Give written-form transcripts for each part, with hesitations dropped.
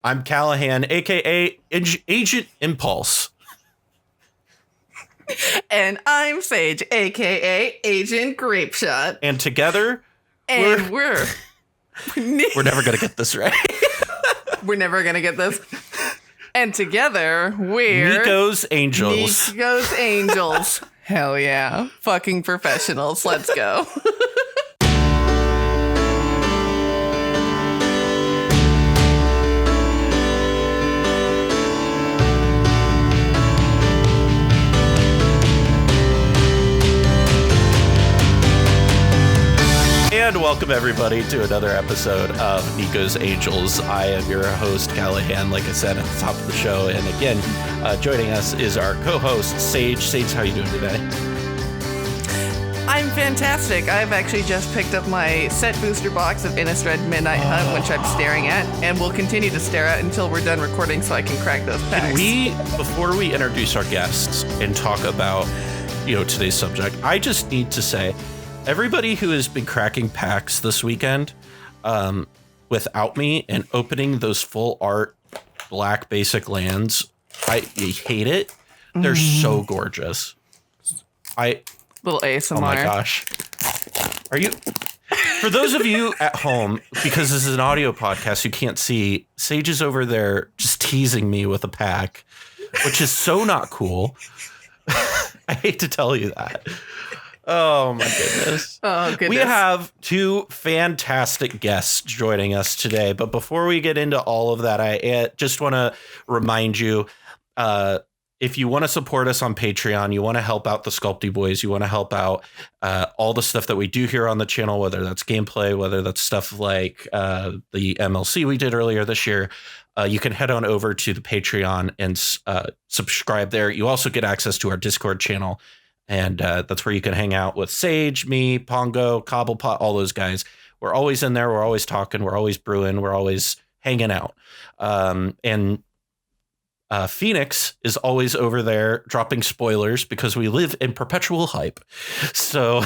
I'm Callahan, aka Agent Impulse. And I'm Sage, aka Agent Grapeshot. And together, we're never gonna get this right. We're never gonna get this. And together, we're Niko's Angels. Niko's Angels. Hell yeah. Fucking professionals. Let's go. And welcome everybody to another episode of Niko's Angels. I am your host, Callahan, like I said at the top of the show. And again, joining us is our co-host, Sage. Sage, how are you doing today? I'm fantastic. I've actually just picked up my set booster box of Innistrad Midnight Hunt, which I'm staring at, and will continue to stare at until we're done recording so I can crack those packs. Before we introduce our guests and talk about, today's subject, I just need to say, everybody who has been cracking packs this weekend without me and opening those full art black basic lands, I hate it. They're so gorgeous. Little ASMR. Oh my gosh. Are you... For those of you at home, because this is an audio podcast, you can't see, Sage is over there just teasing me with a pack, which is so not cool. I hate to tell you that. Oh, my goodness. Oh, goodness. We have two fantastic guests joining us today. But before we get into all of that, I just want to remind you, if you want to support us on Patreon, you want to help out the Sculpty Boys, you want to help out all the stuff that we do here on the channel, whether that's gameplay, whether that's stuff like the MLC we did earlier this year, you can head on over to the Patreon and subscribe there. You also get access to our Discord channel. And that's where you can hang out with Sage, me, Pongo, Cobblepot, all those guys. We're always in there. We're always talking. We're always brewing. We're always hanging out. And Phoenix is always over there dropping spoilers because we live in perpetual hype. So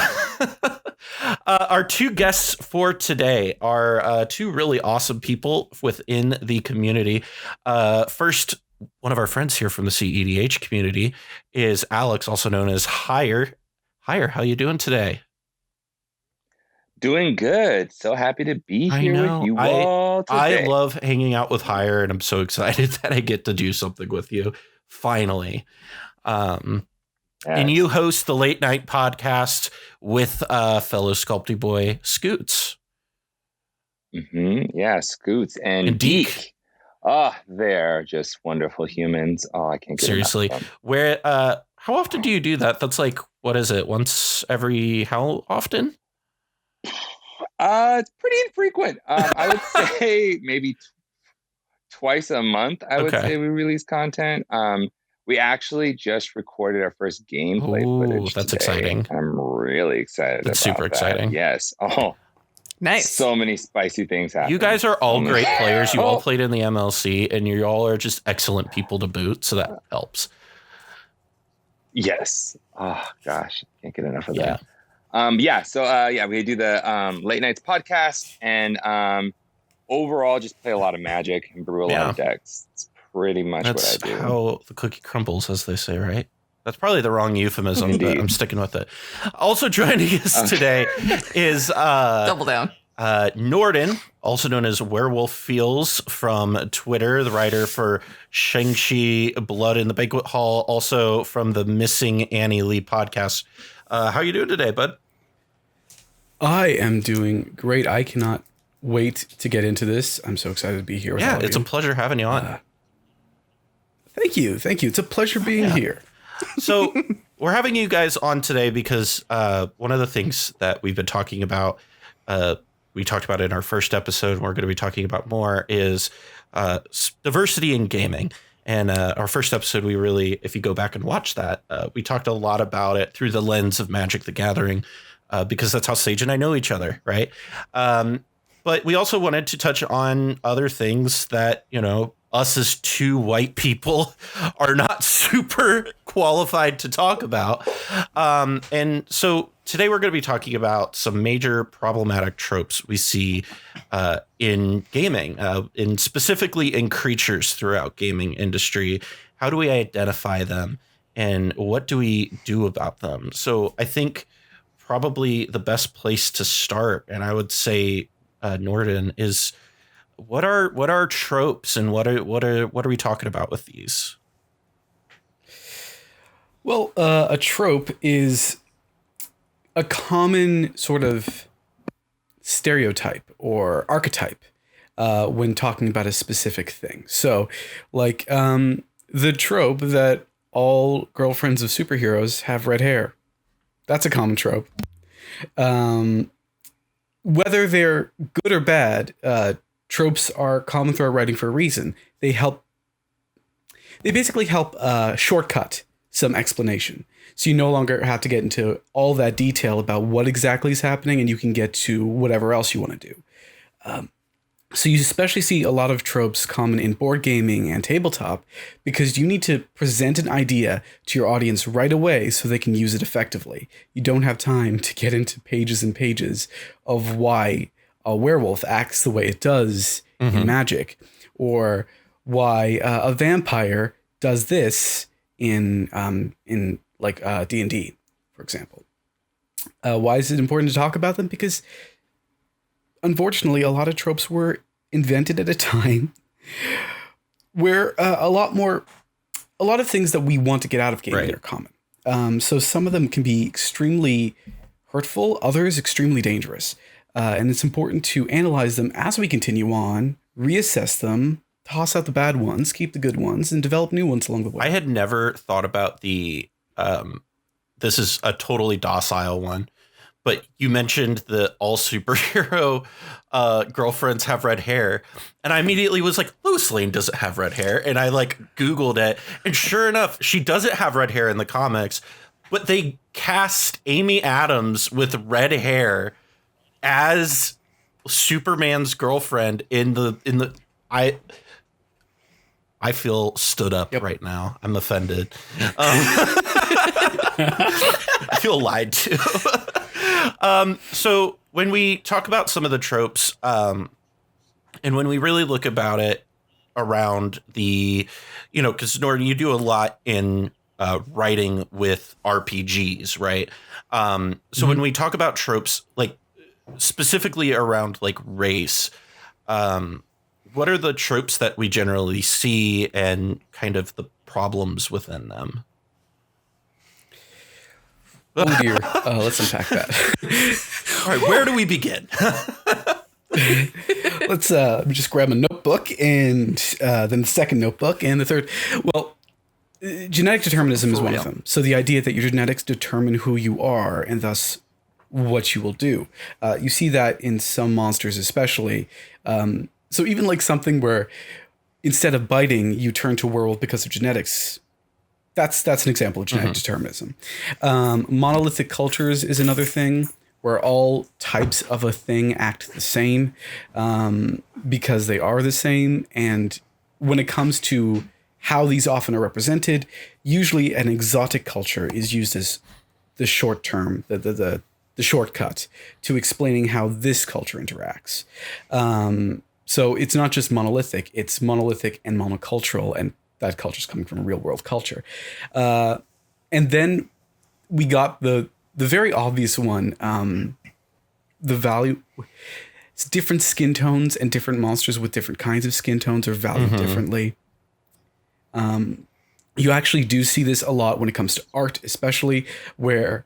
our two guests for today are two really awesome people within the community. First, one of our friends here from the cEDH community is Alex, also known as Higher. Higher, how you doing today? Doing good. So happy to be here with you all today. I love hanging out with Higher, and I'm so excited that I get to do something with you finally. And you host the late night podcast with fellow Sculpty boy Scoots. Yeah, Scoots and Deke. Oh, they're just wonderful humans. Oh, I can't get seriously. enough of them. Where? How often do you do that? That's like, what is it? Once every how often? It's pretty infrequent. I would say maybe twice a month. I would say we release content. We actually just recorded our first gameplay footage. That's today. exciting. I'm really excited. That's about super that. exciting. Yes. Oh. Nice. So many spicy things happen. You guys are all great players. You all played in the MLC, and you all are just excellent people to boot, so that helps. Yes. Oh, gosh. Can't get enough of that. So we do the Late Nights podcast, and overall just play a lot of Magic and brew a lot of decks. It's pretty much what I do. That's how the cookie crumbles, as they say, right? That's probably the wrong euphemism, but I'm sticking with it. Also joining us today is Double Down. Noordin, also known as Werewolf Feels from Twitter, the writer for Shang-Chi, Blood in the Banquet Hall, also from the Missing Annie Lee podcast. How are you doing today, bud? I am doing great. I cannot wait to get into this. I'm so excited to be here with all of you. It's a pleasure having you on. Thank you. It's a pleasure being here. So we're having you guys on today because one of the things that we've been talking about, we talked about in our first episode, and we're going to be talking about more, is diversity in gaming. And our first episode, we really, if you go back and watch that, we talked a lot about it through the lens of Magic the Gathering, because that's how Sage and I know each other, right? But we also wanted to touch on other things that, us as two white people are not super qualified to talk about. And so today we're going to be talking about some major problematic tropes we see in gaming, in specifically in creatures throughout gaming industry. How do we identify them, and what do we do about them? So I think probably the best place to start, and I would say, Noordin, is what are tropes, and what are we talking about with these? Well, a trope is a common sort of stereotype or archetype when talking about a specific thing. So, like the trope that all girlfriends of superheroes have red hair. That's a common trope. Whether they're good or bad, tropes are common throughout writing for a reason. They basically help shortcut some explanation. So you no longer have to get into all that detail about what exactly is happening, and you can get to whatever else you want to do. So you especially see a lot of tropes common in board gaming and tabletop because you need to present an idea to your audience right away so they can use it effectively. You don't have time to get into pages and pages of why a werewolf acts the way it does in Magic, or why a vampire does this in like D&D, for example. Why is it important to talk about them? Because unfortunately, a lot of tropes were invented at a time where a lot of things that we want to get out of gaming are common. So some of them can be extremely hurtful, others extremely dangerous. And it's important to analyze them as we continue on, reassess them, toss out the bad ones, keep the good ones, and develop new ones along the way. I had never thought about this is a totally docile one, but you mentioned the all superhero girlfriends have red hair, and I immediately was like, Lois Lane doesn't have red hair, and I like Googled it, and sure enough, she doesn't have red hair in the comics, but they cast Amy Adams with red hair as Superman's girlfriend in the I feel stood up right now. I'm offended. I feel lied to. So when we talk about some of the tropes, and when we really look about it around the, because Noordin, you do a lot in writing with RPGs, right? So when we talk about tropes, like specifically around like race, what are the tropes that we generally see and kind of the problems within them? Oh dear. Let's unpack that. All right, where do we begin? Let's just grab a notebook and then the second notebook and the third. Well, genetic determinism is one of them. So the idea that your genetics determine who you are and thus what you will do. You see that in some monsters especially. So even like something where instead of biting, you turn to werewolf because of genetics. That's an example of genetic determinism. Monolithic cultures is another thing where all types of a thing act the same because they are the same. And when it comes to how these often are represented, usually an exotic culture is used as the short term, the shortcut to explaining how this culture interacts. So it's not just monolithic, it's monolithic and monocultural, and that culture is coming from a real world culture. And then we got the very obvious one, the value. It's different skin tones, and different monsters with different kinds of skin tones are valued differently. You actually do see this a lot when it comes to art, especially where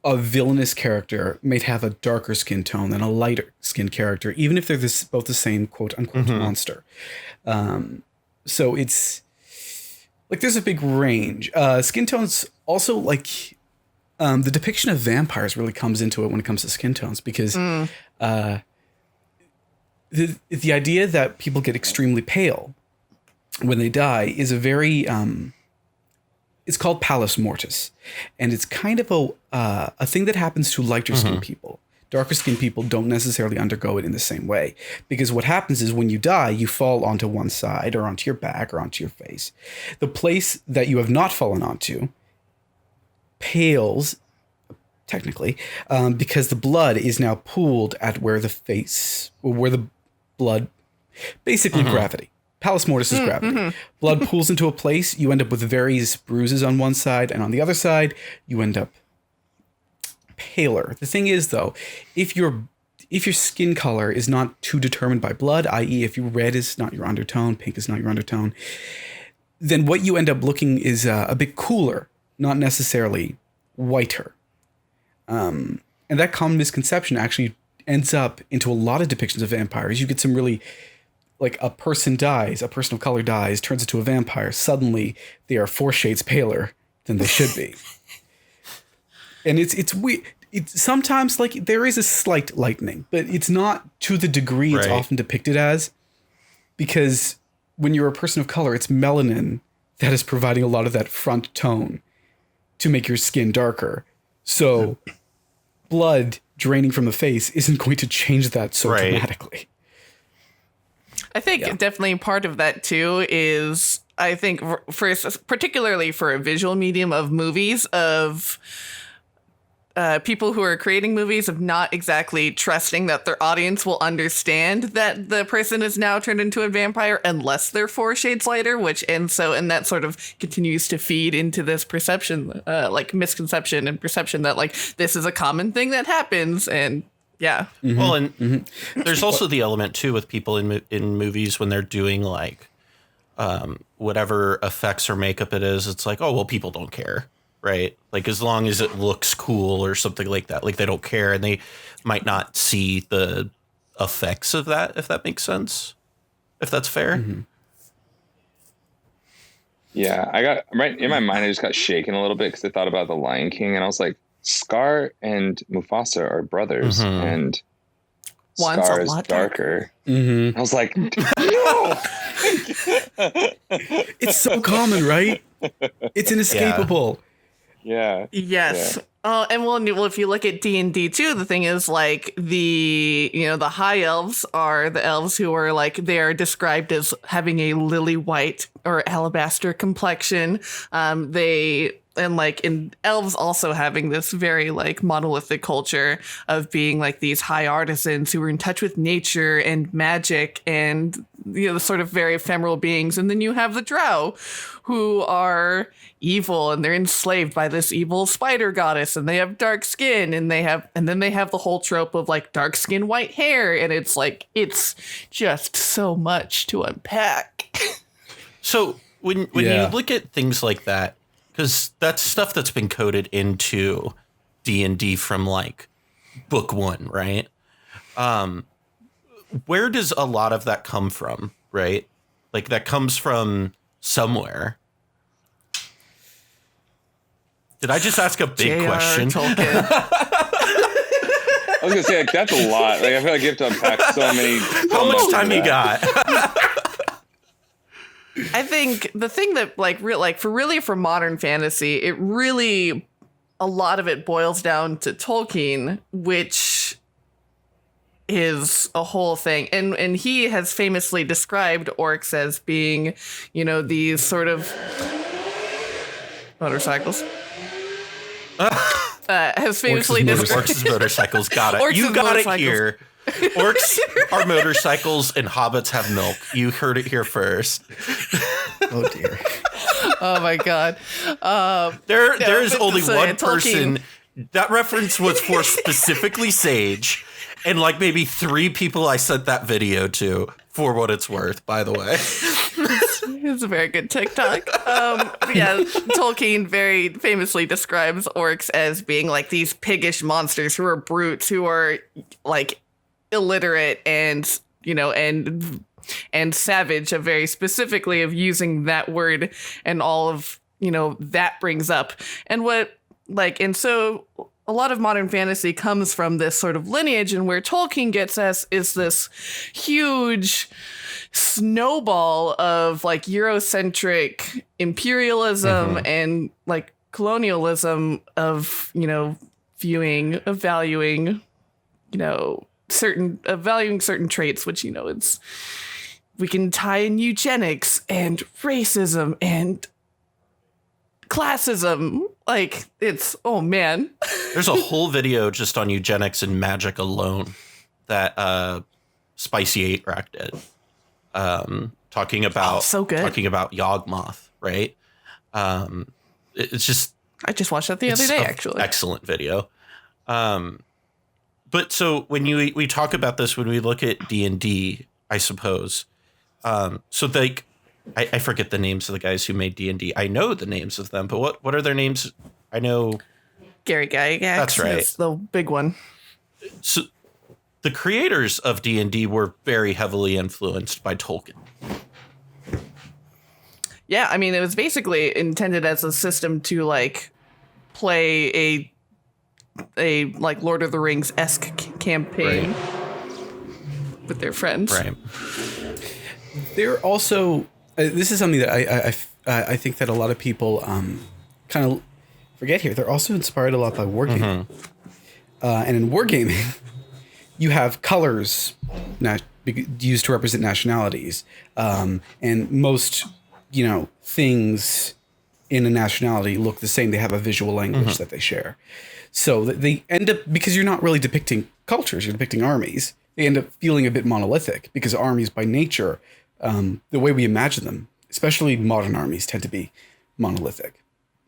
a villainous character may have a darker skin tone than a lighter skin character, even if they're both the same quote unquote monster. So it's like there's a big range. Skin tones also, like the depiction of vampires really comes into it when it comes to skin tones, because the idea that people get extremely pale when they die is a very it's called pallus mortis, and it's kind of a thing that happens to lighter skinned people. Darker skinned people don't necessarily undergo it in the same way, because what happens is when you die, you fall onto one side or onto your back or onto your face. The place that you have not fallen onto pales, technically, because the blood is now pooled at where the blood, basically gravity. Pallus mortis is gravity. Blood pools into a place, you end up with various bruises on one side, and on the other side, you end up paler. The thing is, though, if your skin color is not too determined by blood, i.e. if your red is not your undertone, pink is not your undertone, then what you end up looking is a bit cooler, not necessarily whiter. And that common misconception actually ends up into a lot of depictions of vampires. You get some really, like, a person of color dies, turns into a vampire. Suddenly, they are 4 shades paler than they should be. And it's weird. It's sometimes, like, there is a slight lightening, but it's not to the degree it's often depicted as, because when you're a person of color, it's melanin that is providing a lot of that front tone to make your skin darker. So blood draining from the face isn't going to change that so dramatically. I think definitely part of that too is, I think, particularly for a visual medium of movies, of people who are creating movies, of not exactly trusting that their audience will understand that the person is now turned into a vampire unless they're 4 shades lighter, and that sort of continues to feed into this perception, like misconception and perception that, like, this is a common thing that happens. And well, and there's also the element too with people in movies when they're doing, like, whatever effects or makeup it is, it's like, oh, well, people don't care. Right. Like, as long as it looks cool or something like that, like, they don't care, and they might not see the effects of that, if that makes sense, if that's fair. Yeah, I got right in my mind. I just got shaken a little bit because I thought about the Lion King, and I was like, Scar and Mufasa are brothers, and one's Scar a is lot darker. I was like, no. It's so common, right? It's inescapable. Yeah. Yes. And well, if you look at D&D too, the thing is, like, the high elves are the elves who are, like, they are described as having a lily white or alabaster complexion. And elves also having this very, like, monolithic culture of being, like, these high artisans who are in touch with nature and magic and, the sort of very ephemeral beings. And then you have the drow, who are evil, and they're enslaved by this evil spider goddess, and they have dark skin, and then they have the whole trope of, like, dark skin, white hair. And it's like, it's just so much to unpack. So when you look at things like that, because that's stuff that's been coded into D&D from, like, book 1, right? Where does a lot of that come from, right? Like, that comes from somewhere. Did I just ask a big question? Tolkien. I was gonna say, like, that's a lot. Like, I feel like you have to unpack so many. How much time you got? I think the thing that, for modern fantasy, it really, a lot of it boils down to Tolkien, which is a whole thing. And he has famously described orcs as being, these sort of motorcycles. Has famously described orcs as motorcycles. Got it. Orcs You as got it motorcycles. here. Orcs are motorcycles and hobbits have milk. You heard it here first. Oh dear. Oh my god. There is only one Tolkien. person. That reference was for specifically Sage, and, like, maybe 3 people I sent that video to, for what it's worth, by the way. It's a very good TikTok. Tolkien very famously describes orcs as being, like, these piggish monsters who are brutes, who are, like, illiterate and, and savage, very specifically of using that word, and all of, that brings up. And so a lot of modern fantasy comes from this sort of lineage, and where Tolkien gets us is this huge snowball of, like, Eurocentric imperialism and, like, colonialism of, valuing valuing certain traits, which, we can tie in eugenics and racism and classism. Like, it's, oh man. There's a whole video just on eugenics and magic alone that Spicy 8 Rack did. Talking about Yawgmoth, right? It's just, I just watched that the other day, actually. Excellent video. But so when we talk about this, when we look at D&D, I suppose. So like, I forget the names of the guys who made D&D. I know the names of them, but what are their names? I know Gary Gygax. That's right. Is the big one. So the creators of D&D were very heavily influenced by Tolkien. Yeah, I mean, it was basically intended as a system to like play a like Lord of the Rings-esque campaign with their friends. Right. They're also this is something that I think that a lot of people kind of forget here. They're also inspired a lot by wargaming, and in wargaming, you have colors used to represent nationalities, and most things in a nationality look the same. They have a visual language that they share. So they end up, because you're not really depicting cultures, you're depicting armies, they end up feeling a bit monolithic, because armies by nature, the way we imagine them, especially modern armies, tend to be monolithic.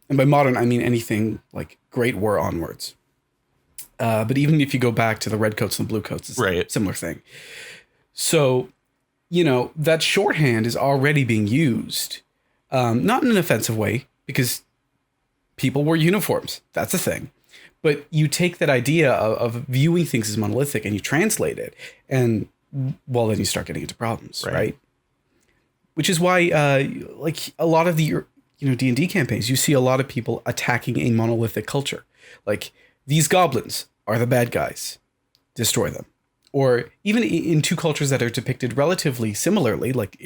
And by modern, I mean anything like Great War onwards. But even if you go back to the red coats and the blue coats, it's a similar thing. So, that shorthand is already being used, not in an offensive way, because people wear uniforms. That's a thing. But you take that idea of viewing things as monolithic and you translate it, and well, then you start getting into problems, right? Which is why, like a lot of the D&D campaigns, you see a lot of people attacking a monolithic culture. Like, these goblins are the bad guys, destroy them. Or even in two cultures that are depicted relatively similarly, like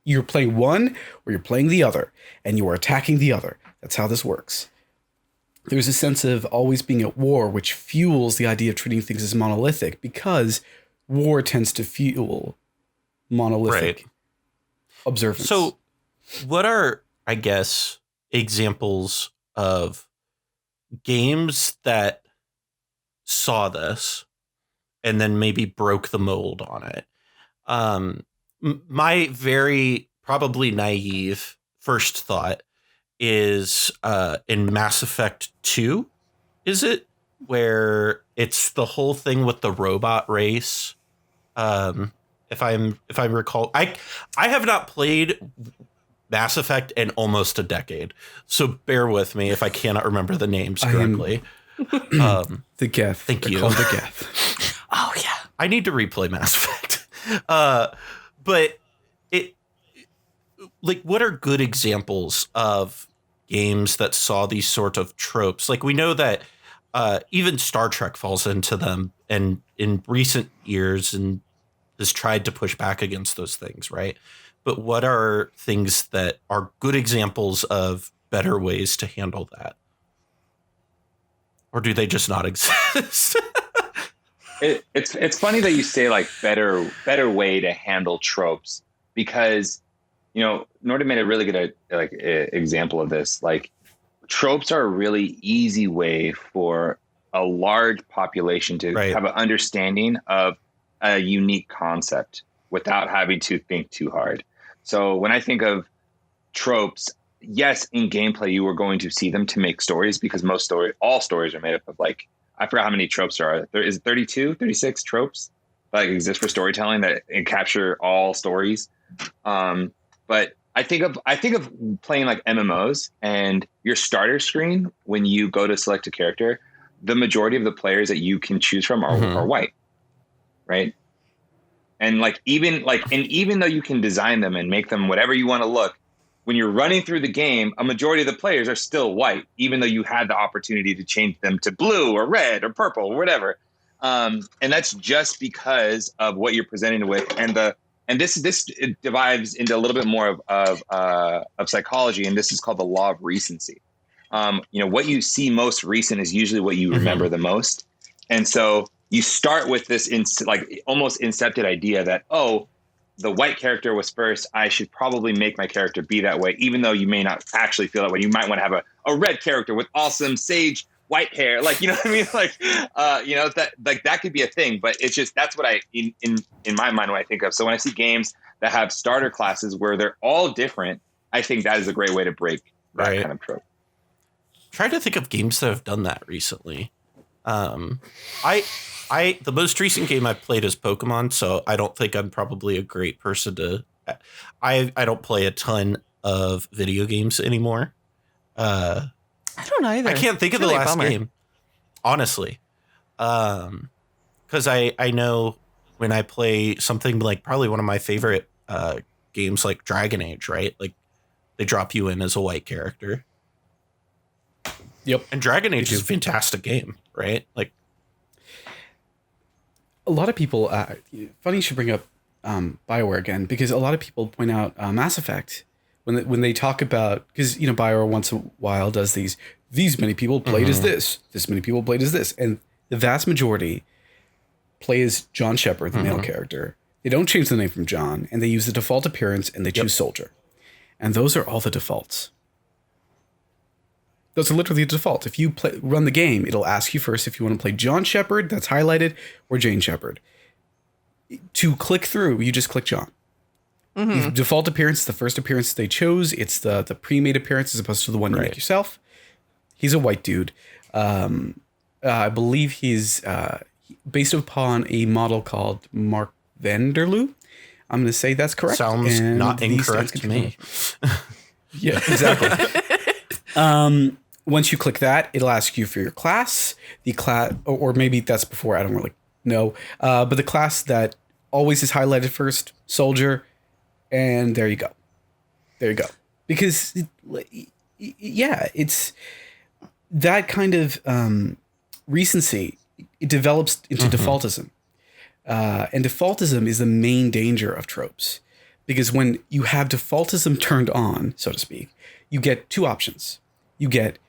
you're playing one or you're playing the other, and you are attacking the other. That's how this works. There's a sense of always being at war, which fuels the idea of treating things as monolithic, because war tends to fuel monolithic observance. So what are, I guess, examples of games that saw this and then maybe broke the mold on it? My very probably naive first thought is in Mass Effect 2, is it? Where it's the whole thing with the robot race. If I recall, I have not played Mass Effect in almost a decade, so bear with me if I cannot remember the names correctly. The Geth. Thank you. Called the Geth. Oh yeah. I need to replay Mass Effect. But it, like, what are good examples of games that saw these sort of tropes? Like, we know that even Star Trek falls into them, and in recent years and has tried to push back against those things, right? But what are things that are good examples of better ways to handle that? Or do they just not exist? It's funny that you say like better way to handle tropes, because Noordin made a really good example of this. Like, tropes are a really easy way for a large population to have an understanding of a unique concept without having to think too hard. So when I think of tropes, yes, in gameplay you are going to see them to make stories, because all stories are made up of, like, I forgot how many tropes there are. There is 32, 36 tropes that exist for storytelling that capture all stories. But I think of playing like MMOs, and your starter screen, when you go to select a character, the majority of the players that you can choose from are white, right? And even though you can design them and make them whatever you want to look, when you're running through the game, a majority of the players are still white, even though you had the opportunity to change them to blue or red or purple or whatever. And that's just because of what you're presenting with, and this it divides into a little bit more of psychology, and this is called the law of recency. What you see most recent is usually what you remember the most. And so, you start with this like almost incepted idea that, oh, the white character was first. I should probably make my character be that way, even though you may not actually feel that way. You might want to have a red character with awesome sage white hair, like, you know what I mean? Like, that could be a thing, but it's just, that's what in my mind, when I think of. So when I see games that have starter classes where they're all different, I think that is a great way to break that kind of trope. Try to think of games that have done that recently. The most recent game I've played is Pokemon, so I don't think I'm probably a great person to. I don't play a ton of video games anymore. I don't either. I can't think of the last game, honestly, because I know when I play something like probably one of my favorite games like Dragon Age, right? Like they drop you in as a white character. Yep. And Dragon Age is a fantastic game, right? Like a lot of people, funny you should bring up BioWare again, because a lot of people point out Mass Effect when they talk about, because, you know, BioWare once in a while does these many people played as this many people played as this. And the vast majority play as John Shepard, the male character. They don't change the name from John, and they use the default appearance, and they choose Soldier. And those are all the defaults. Those are literally the default. If you run the game, it'll ask you first if you want to play John Shepard, that's highlighted, or Jane Shepard. To click through, you just click John. The default appearance, the first appearance they chose, it's the pre-made appearance as opposed to the one you make yourself. He's a white dude. I believe he's based upon a model called Mark Vanderloo. I'm going to say that's correct. Sounds not incorrect to me. Yeah, exactly. Once you click that, it'll ask you for your class, the class, or maybe that's before, I don't really know. But the class that always is highlighted first, Soldier, and there you go. There you go. Because, it's that kind of recency, it develops into defaultism. And defaultism is the main danger of tropes. Because when you have defaultism turned on, so to speak, you get two options. You get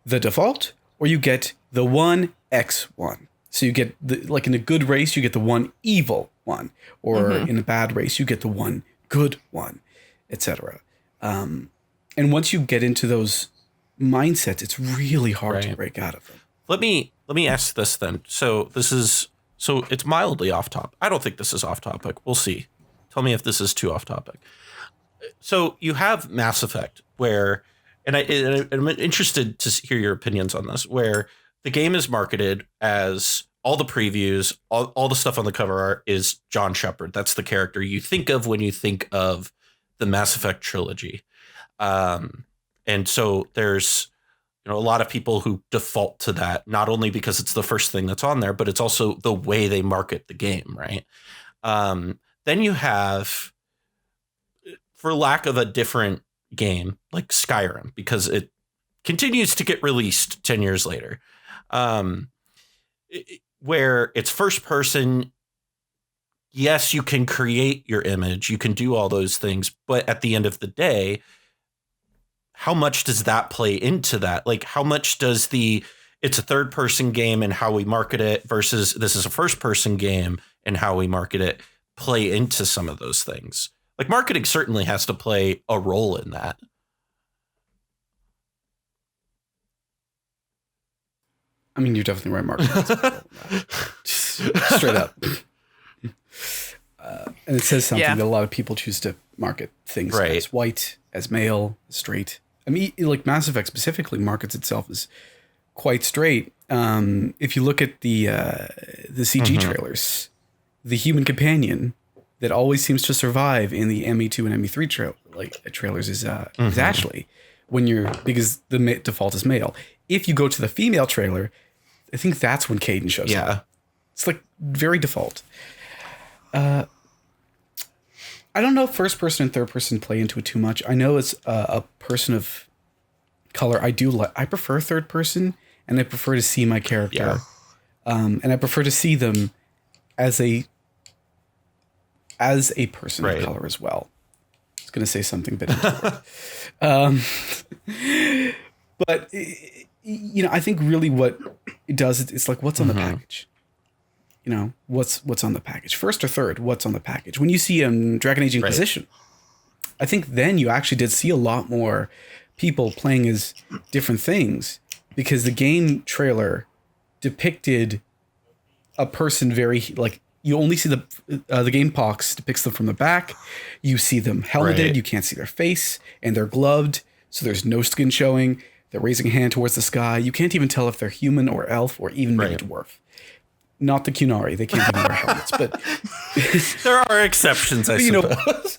the default, or you get the 1x1. So you get, like in a good race, you get the one evil one. Or in a bad race, you get the one good one, etc. And once you get into those mindsets, it's really hard to break out of them. Let me ask this then. So it's mildly off topic. I don't think this is off topic. We'll see. Tell me if this is too off topic. So you have Mass Effect, where, and I'm interested to hear your opinions on this, where the game is marketed as all the previews, all the stuff on the cover art is John Shepard. That's the character you think of when you think of the Mass Effect trilogy. And so there's, you know, a lot of people who default to that, not only because it's the first thing that's on there, but it's also the way they market the game, right? Then you have, for lack of a different game, like Skyrim, because it continues to get released 10 years later, where it's first person. Yes, you can create your image, you can do all those things, but at the end of the day, how much does that play into that? Like, how much does it's a third person game and how we market it versus this is a first person game and how we market it play into some of those things? Like, marketing certainly has to play a role in that. I mean, you're definitely right, Mark. Straight up. And it says something that a lot of people choose to market things as white, as male, as straight. I mean, like Mass Effect specifically markets itself as quite straight. If you look at the CG trailers, the human companion that always seems to survive in the ME2 and ME3 trailers is Ashley, because the default is male. If you go to the female trailer, I think that's when Caden shows up. It's like very default. I don't know if first person and third person play into it too much. I know as a person of color, I prefer third person, and I prefer to see my character. And I prefer to see them as a person of color as well. I was going to say something a bit but you know, I think really what it does, it's like, what's on the package? what's on the package. First or third, what's on the package. When you see Dragon Age Inquisition, I think then you actually did see a lot more people playing as different things, because the game trailer depicted a person very, like, you only see the game box depicts them from the back. You see them helmeted. You can't see their face, and they're gloved, so there's no skin showing. They're raising a hand towards the sky. You can't even tell if they're human or elf or even maybe dwarf. Not the Qunari. They can't even wear helmets, but there are exceptions, I suppose.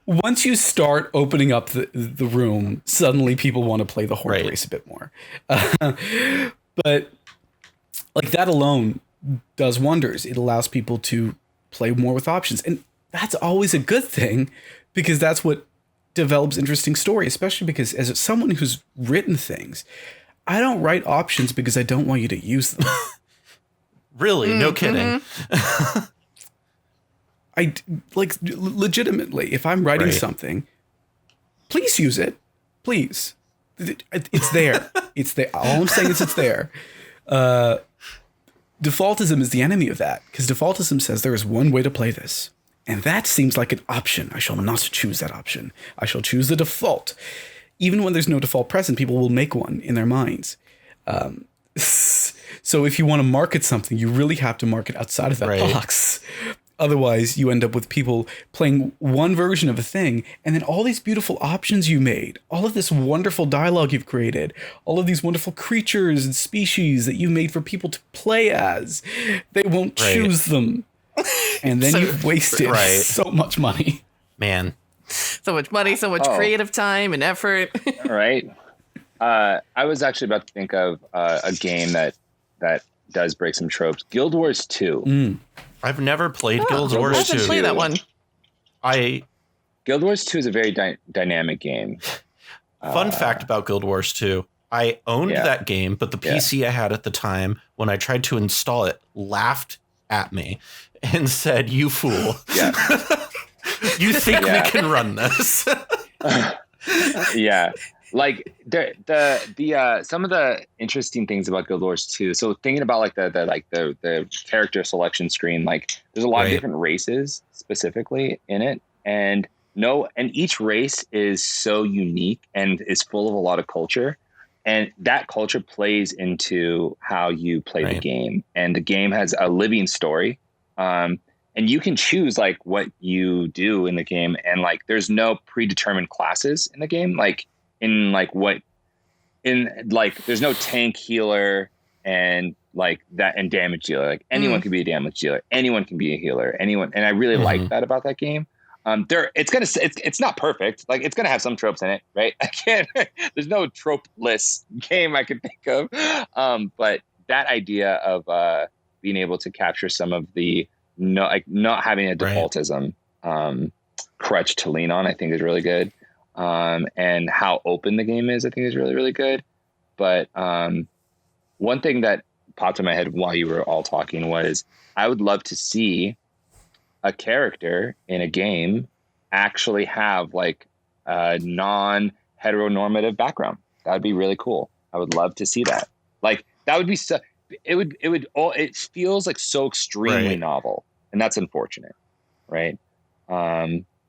Once you start opening up the room, suddenly people want to play the horde race a bit more. But like that alone does wonders. It allows people to play more with options. And that's always a good thing, because that's what develops interesting story, especially because as someone who's written things, I don't write options because I don't want you to use them. Really? No kidding. I like legitimately, if I'm writing something, please use it. Please. It's there. It's there. All I'm saying is it's there. Defaultism is the enemy of that, because defaultism says there is one way to play this, and that seems like an option. I shall not choose that option. I shall choose the default. Even when there's no default present, people will make one in their minds. So if you want to market something, you really have to market outside of that box. Otherwise, you end up with people playing one version of a thing, and then all these beautiful options you made, all of this wonderful dialogue you've created, all of these wonderful creatures and species that you made for people to play as, they won't choose them. And then you've wasted so much money. Man. So much money, so much creative time and effort. All right. I was actually about to think of a game that does break some tropes. Guild Wars 2. I've never played Guild Wars 2. I haven't played that one. Guild Wars 2 is a very dynamic game. Fun fact about Guild Wars 2. I owned that game, but the PC I had at the time, when I tried to install it, laughed at me and said, "You fool. Yeah. You think we can run this?" Yeah. Like the some of the interesting things about Guild Wars 2. So thinking about like the character selection screen, like there's a lot of different races specifically in it, and each race is so unique and is full of a lot of culture, and that culture plays into how you play the game, and the game has a living story, and you can choose like what you do in the game, and like there's no predetermined classes in the game, there's no tank, healer, and like that, and damage dealer. Like anyone can be a damage dealer, anyone can be a healer, anyone. And I really like that about that game. It's not perfect. Like it's gonna have some tropes in it, right? There's no trope-less game I can think of. But that idea of being able to capture some of the not having a defaultism crutch to lean on, I think is really good. And how open the game is, I think is really, really good. But one thing that popped in my head while you were all talking was I would love to see a character in a game actually have like a non-heteronormative background. That would be really cool. I would love to see that. Like that would be so. It feels like so extremely novel, and that's unfortunate, right?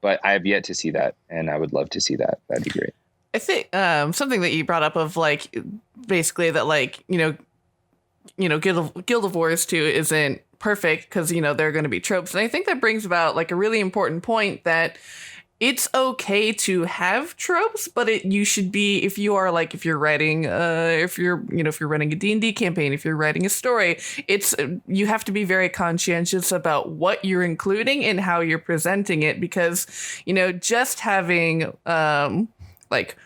But I have yet to see that, and I would love to see that. That'd be great. I think something that you brought up of like basically that like Guild of Wars 2 isn't perfect because there are going to be tropes, and I think that brings about like a really important point that it's okay to have tropes, but you should be, if you're writing if you're running a D&D campaign, if you're writing a story, you have to be very conscientious about what you're including and how you're presenting it, because just having like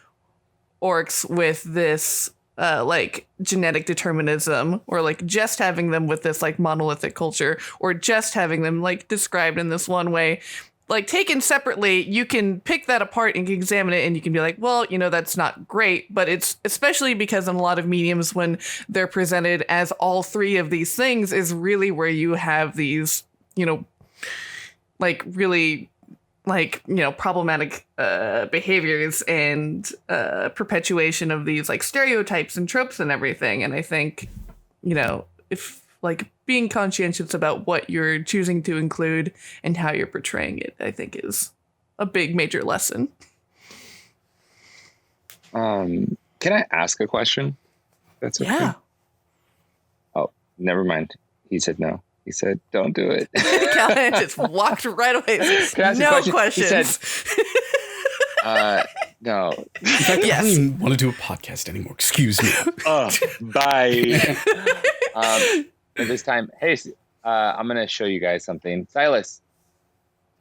orcs with this like genetic determinism, or like just having them with this like monolithic culture, or just having them like described in this one way, like taken separately, you can pick that apart and examine it, and you can be like, well, that's not great. But it's especially because in a lot of mediums, when they're presented as all three of these things, is really where you have these, like really like, problematic behaviors and perpetuation of these like stereotypes and tropes and everything. And I think, if like being conscientious about what you're choosing to include and how you're portraying it, I think, is a big major lesson. Can I ask a question? That's okay. Yeah. Oh, never mind. He said no. He said, don't do it. Callahan just walked right away. No questions. He said, no. In fact, I don't even want to do a podcast anymore. Excuse me. Bye. This time, hey, I'm going to show you guys something. Silas,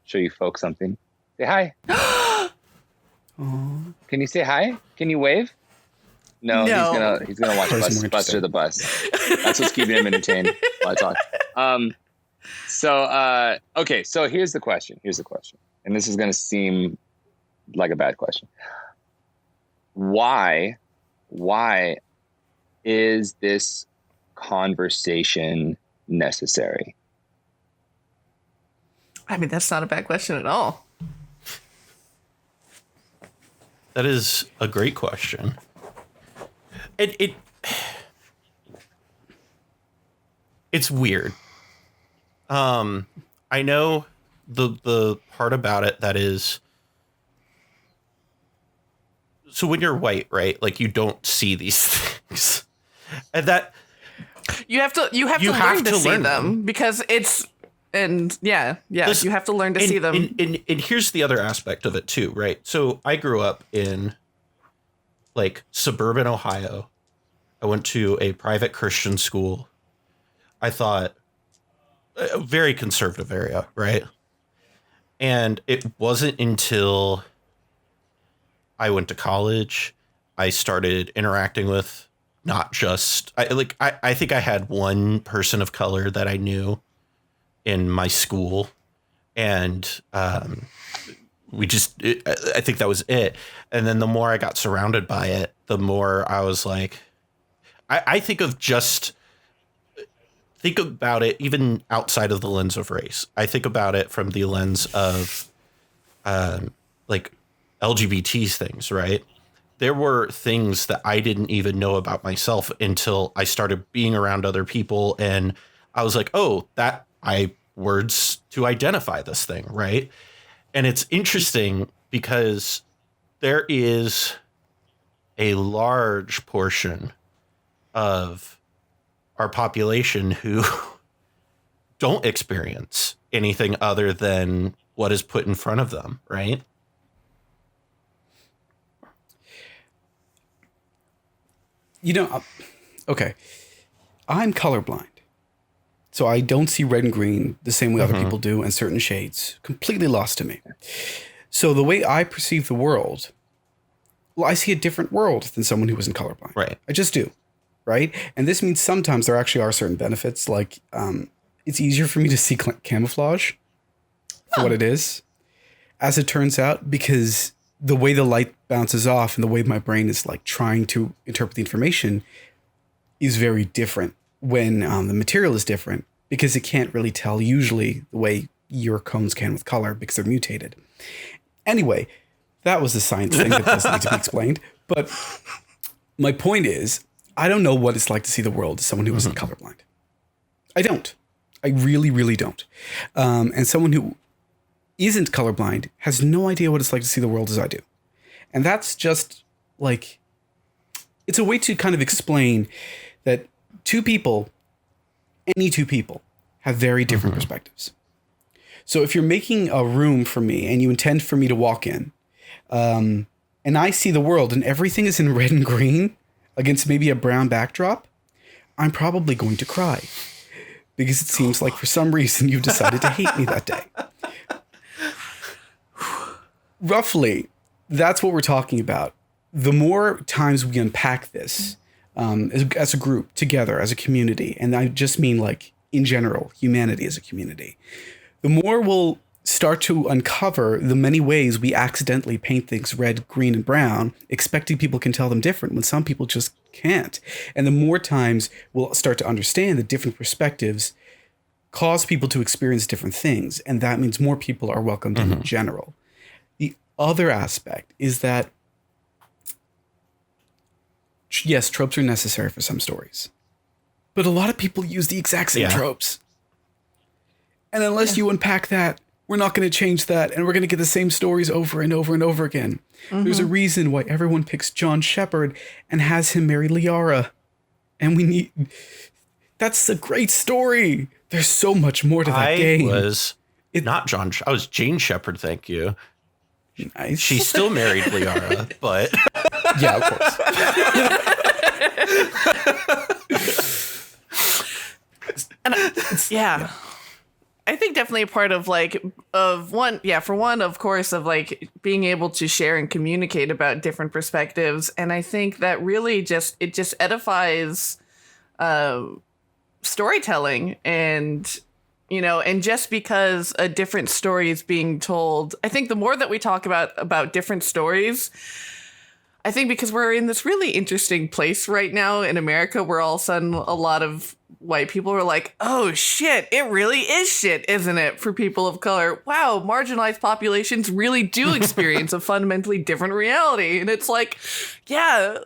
show you folks something. Say hi. Can you say hi? Can you wave? No. He's gonna watch Buster the Bus. That's what's keeping him entertained while I talk. Okay, so here's the question. And this is gonna seem like a bad question. Why is this conversation necessary? I mean, that's not a bad question at all. That is a great question. It's weird. I know the part about it that is, so when you're white, right? Like, you don't see these things, and that you have to learn to see them because it's. And you have to learn to see them. And here's the other aspect of it too, right? So I grew up in like suburban Ohio. I went to a private Christian school. I thought a very conservative area, right? And it wasn't until I went to college, I started interacting with not just I think I had one person of color that I knew in my school, and I think that was it. And then the more I got surrounded by it, the more I was like, I think about it even outside of the lens of race. I think about it from the lens of like LGBT things, right? There were things that I didn't even know about myself until I started being around other people, and I was like, oh, words to identify this thing, right? And it's interesting because there is a large portion of our population who don't experience anything other than what is put in front of them, right? Okay. I'm colorblind. So I don't see red and green the same way other people do, and certain shades completely lost to me. So the way I perceive the world, well, I see a different world than someone who isn't colorblind. Right. I just do. Right. And this means sometimes there actually are certain benefits. Like it's easier for me to see camouflage for what it is, as it turns out, because the way the light bounces off and the way my brain is like trying to interpret the information is very different when the material is different, because it can't really tell usually the way your cones can with color because they're mutated. Anyway, that was a science thing that doesn't need to be explained. But my point is, I don't know what it's like to see the world as someone who isn't colorblind. I don't. I really, really don't. And someone who isn't colorblind has no idea what it's like to see the world as I do. And that's just like, it's a way to kind of explain that any two people have very different perspectives. So if you're making a room for me and you intend for me to walk in, and I see the world and everything is in red and green against maybe a brown backdrop, I'm probably going to cry because it seems like for some reason you've decided to hate me that day. Roughly, that's what we're talking about. The more times we unpack this, as a group together, as a community, and I just mean like in general, humanity as a community, the more we'll start to uncover the many ways we accidentally paint things red, green, and brown, expecting people can tell them different when some people just can't. And the more times we'll start to understand that different perspectives cause people to experience different things, and that means more people are welcomed in general. The other aspect is that yes, tropes are necessary for some stories. But a lot of people use the exact same tropes. And unless you unpack that, we're not going to change that. And we're going to get the same stories over and over and over again. Mm-hmm. There's a reason why everyone picks John Shepherd and has him marry Liara. And that's a great story. There's so much more to that game. I was Jane Shepherd, thank you. Nice. She still married Liara, but... Yeah, of course. And I think definitely a part of of course, of like being able to share and communicate about different perspectives. And I think that really just edifies storytelling, and just because a different story is being told, I think the more that we talk about different stories, I think because we're in this really interesting place right now in America where all of a sudden a lot of white people are like, oh shit, it really is shit, isn't it? For people of color. Wow, marginalized populations really do experience a fundamentally different reality. And it's like, yeah,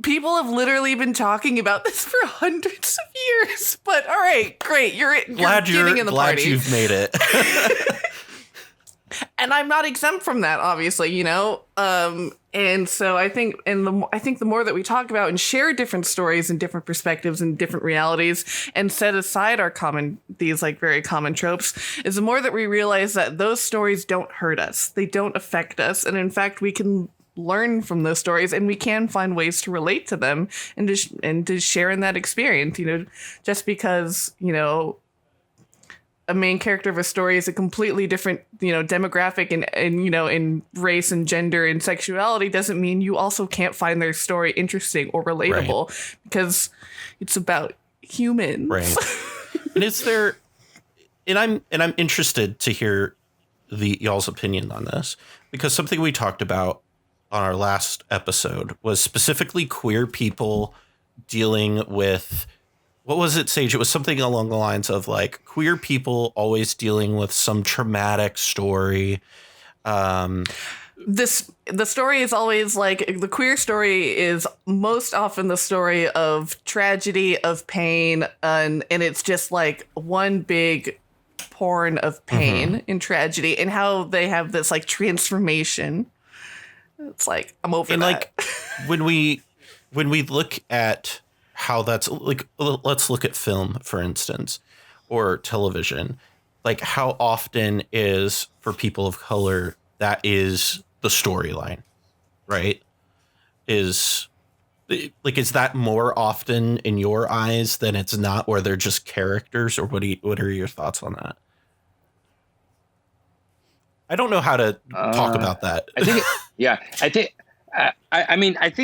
people have literally been talking about this for hundreds of years. But all right, great. You're getting in the party. Glad you've made it. And I'm not exempt from that, obviously, and so I think, the more that we talk about and share different stories and different perspectives and different realities, and set aside these like very common tropes, is the more that we realize that those stories don't hurt us, they don't affect us, and in fact, we can learn from those stories, and we can find ways to relate to them and to share in that experience. Just because a main character of a story is a completely different, demographic and in race and gender and sexuality doesn't mean you also can't find their story interesting or relatable, because it's about humans. Right. And I'm interested to hear y'all's opinion on this, because something we talked about on our last episode was specifically queer people dealing with, what was it, Sage? It was something along the lines of like queer people always dealing with some traumatic story. The story is always like, the queer story is most often the story of tragedy, of pain, and it's just like one big porn of pain and tragedy, and how they have this like transformation. It's like, I'm over that. Like when we look at how that's like, let's look at film, for instance, or television, like how often is for people of color, that is the storyline, right? Is that more often in your eyes than it's not, or they're just characters, or what are your thoughts on that? I don't know how to talk about that. I think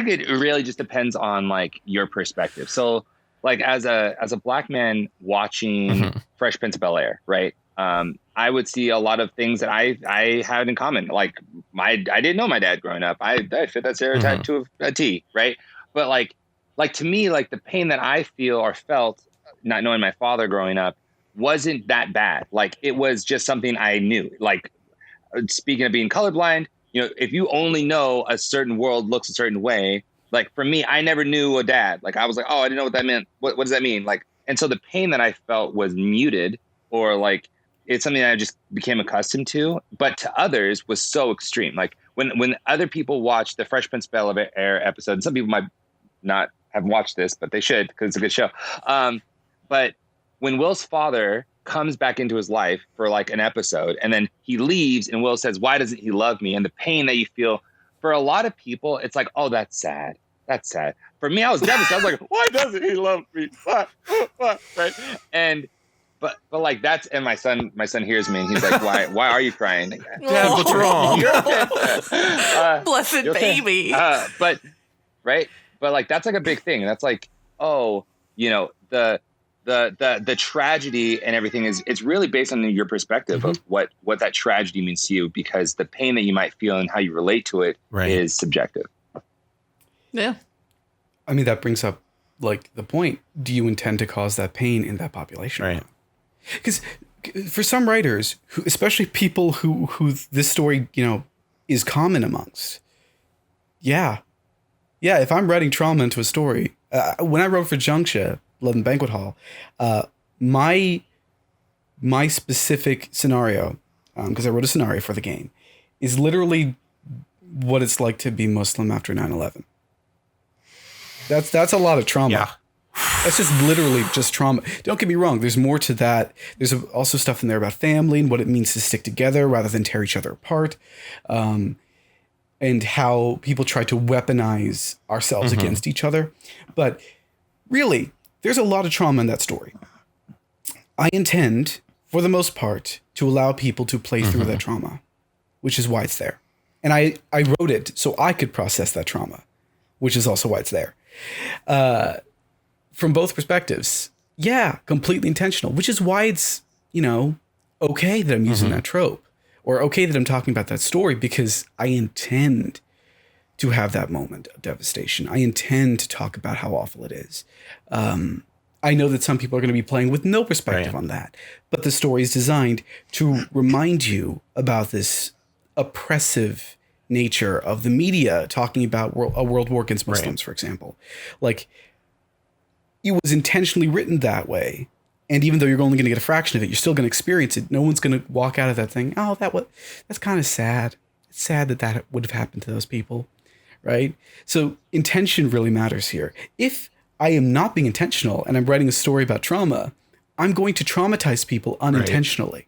it really just depends on like your perspective. So like as a black man watching Fresh Prince of Bel-Air, right? I would see a lot of things that I had in common. Like I didn't know my dad growing up. I fit that stereotype to a T, right? But like to me, like the pain that I feel or felt not knowing my father growing up wasn't that bad. Like it was just something I knew. Like, speaking of being colorblind, if you only know a certain world looks a certain way, like for me, I never knew a dad. Like I was like, oh, I didn't know what that meant. What does that mean? Like, and so the pain that I felt was muted, or like it's something that I just became accustomed to, but to others was so extreme. Like when other people watch the Fresh Prince of Bel-Air episode, and some people might not have watched this, but they should, because it's a good show. But when Will's father comes back into his life for like an episode, and then he leaves, and Will says, why doesn't he love me? And the pain that you feel, for a lot of people, it's like, oh, that's sad. That's sad. For me, I was devastated. I was like, why doesn't he love me? What? Right. But like that's, and my son hears me, and he's like, why are you crying? Dad, what's wrong? Blessed baby. But like that's like a big thing. That's like, oh, the tragedy and everything it's really based on your perspective of what that tragedy means to you, because the pain that you might feel and how you relate to it is subjective. Yeah. I mean, that brings up like the point. Do you intend to cause that pain in that population? Right. Because for some writers, especially people who this story, is common amongst. Yeah. If I'm writing trauma into a story, when I wrote for Junksha, Blood and Banquet Hall. My specific scenario, because I wrote a scenario for the game, is literally what it's like to be Muslim after 9/11. That's a lot of trauma. Yeah. That's just literally just trauma. Don't get me wrong. There's more to that. There's also stuff in there about family and what it means to stick together rather than tear each other apart. And how people try to weaponize ourselves against each other. But really, there's a lot of trauma in that story. I intend, for the most part, to allow people to play through that trauma, which is why it's there. And I wrote it so I could process that trauma, which is also why it's there. From both perspectives, yeah, completely intentional, which is why it's, okay that I'm using that trope, or okay that I'm talking about that story, because I intend to have that moment of devastation. I intend to talk about how awful it is. I know that some people are going to be playing with no perspective on that, but the story is designed to remind you about this oppressive nature of the media talking about a world war against Muslims, for example. Like, it was intentionally written that way. And even though you're only going to get a fraction of it, you're still going to experience it. No one's going to walk out of that thing, oh, that's kind of sad. It's sad that would have happened to those people, right? So intention really matters here. If I am not being intentional and I'm writing a story about trauma, I'm going to traumatize people unintentionally.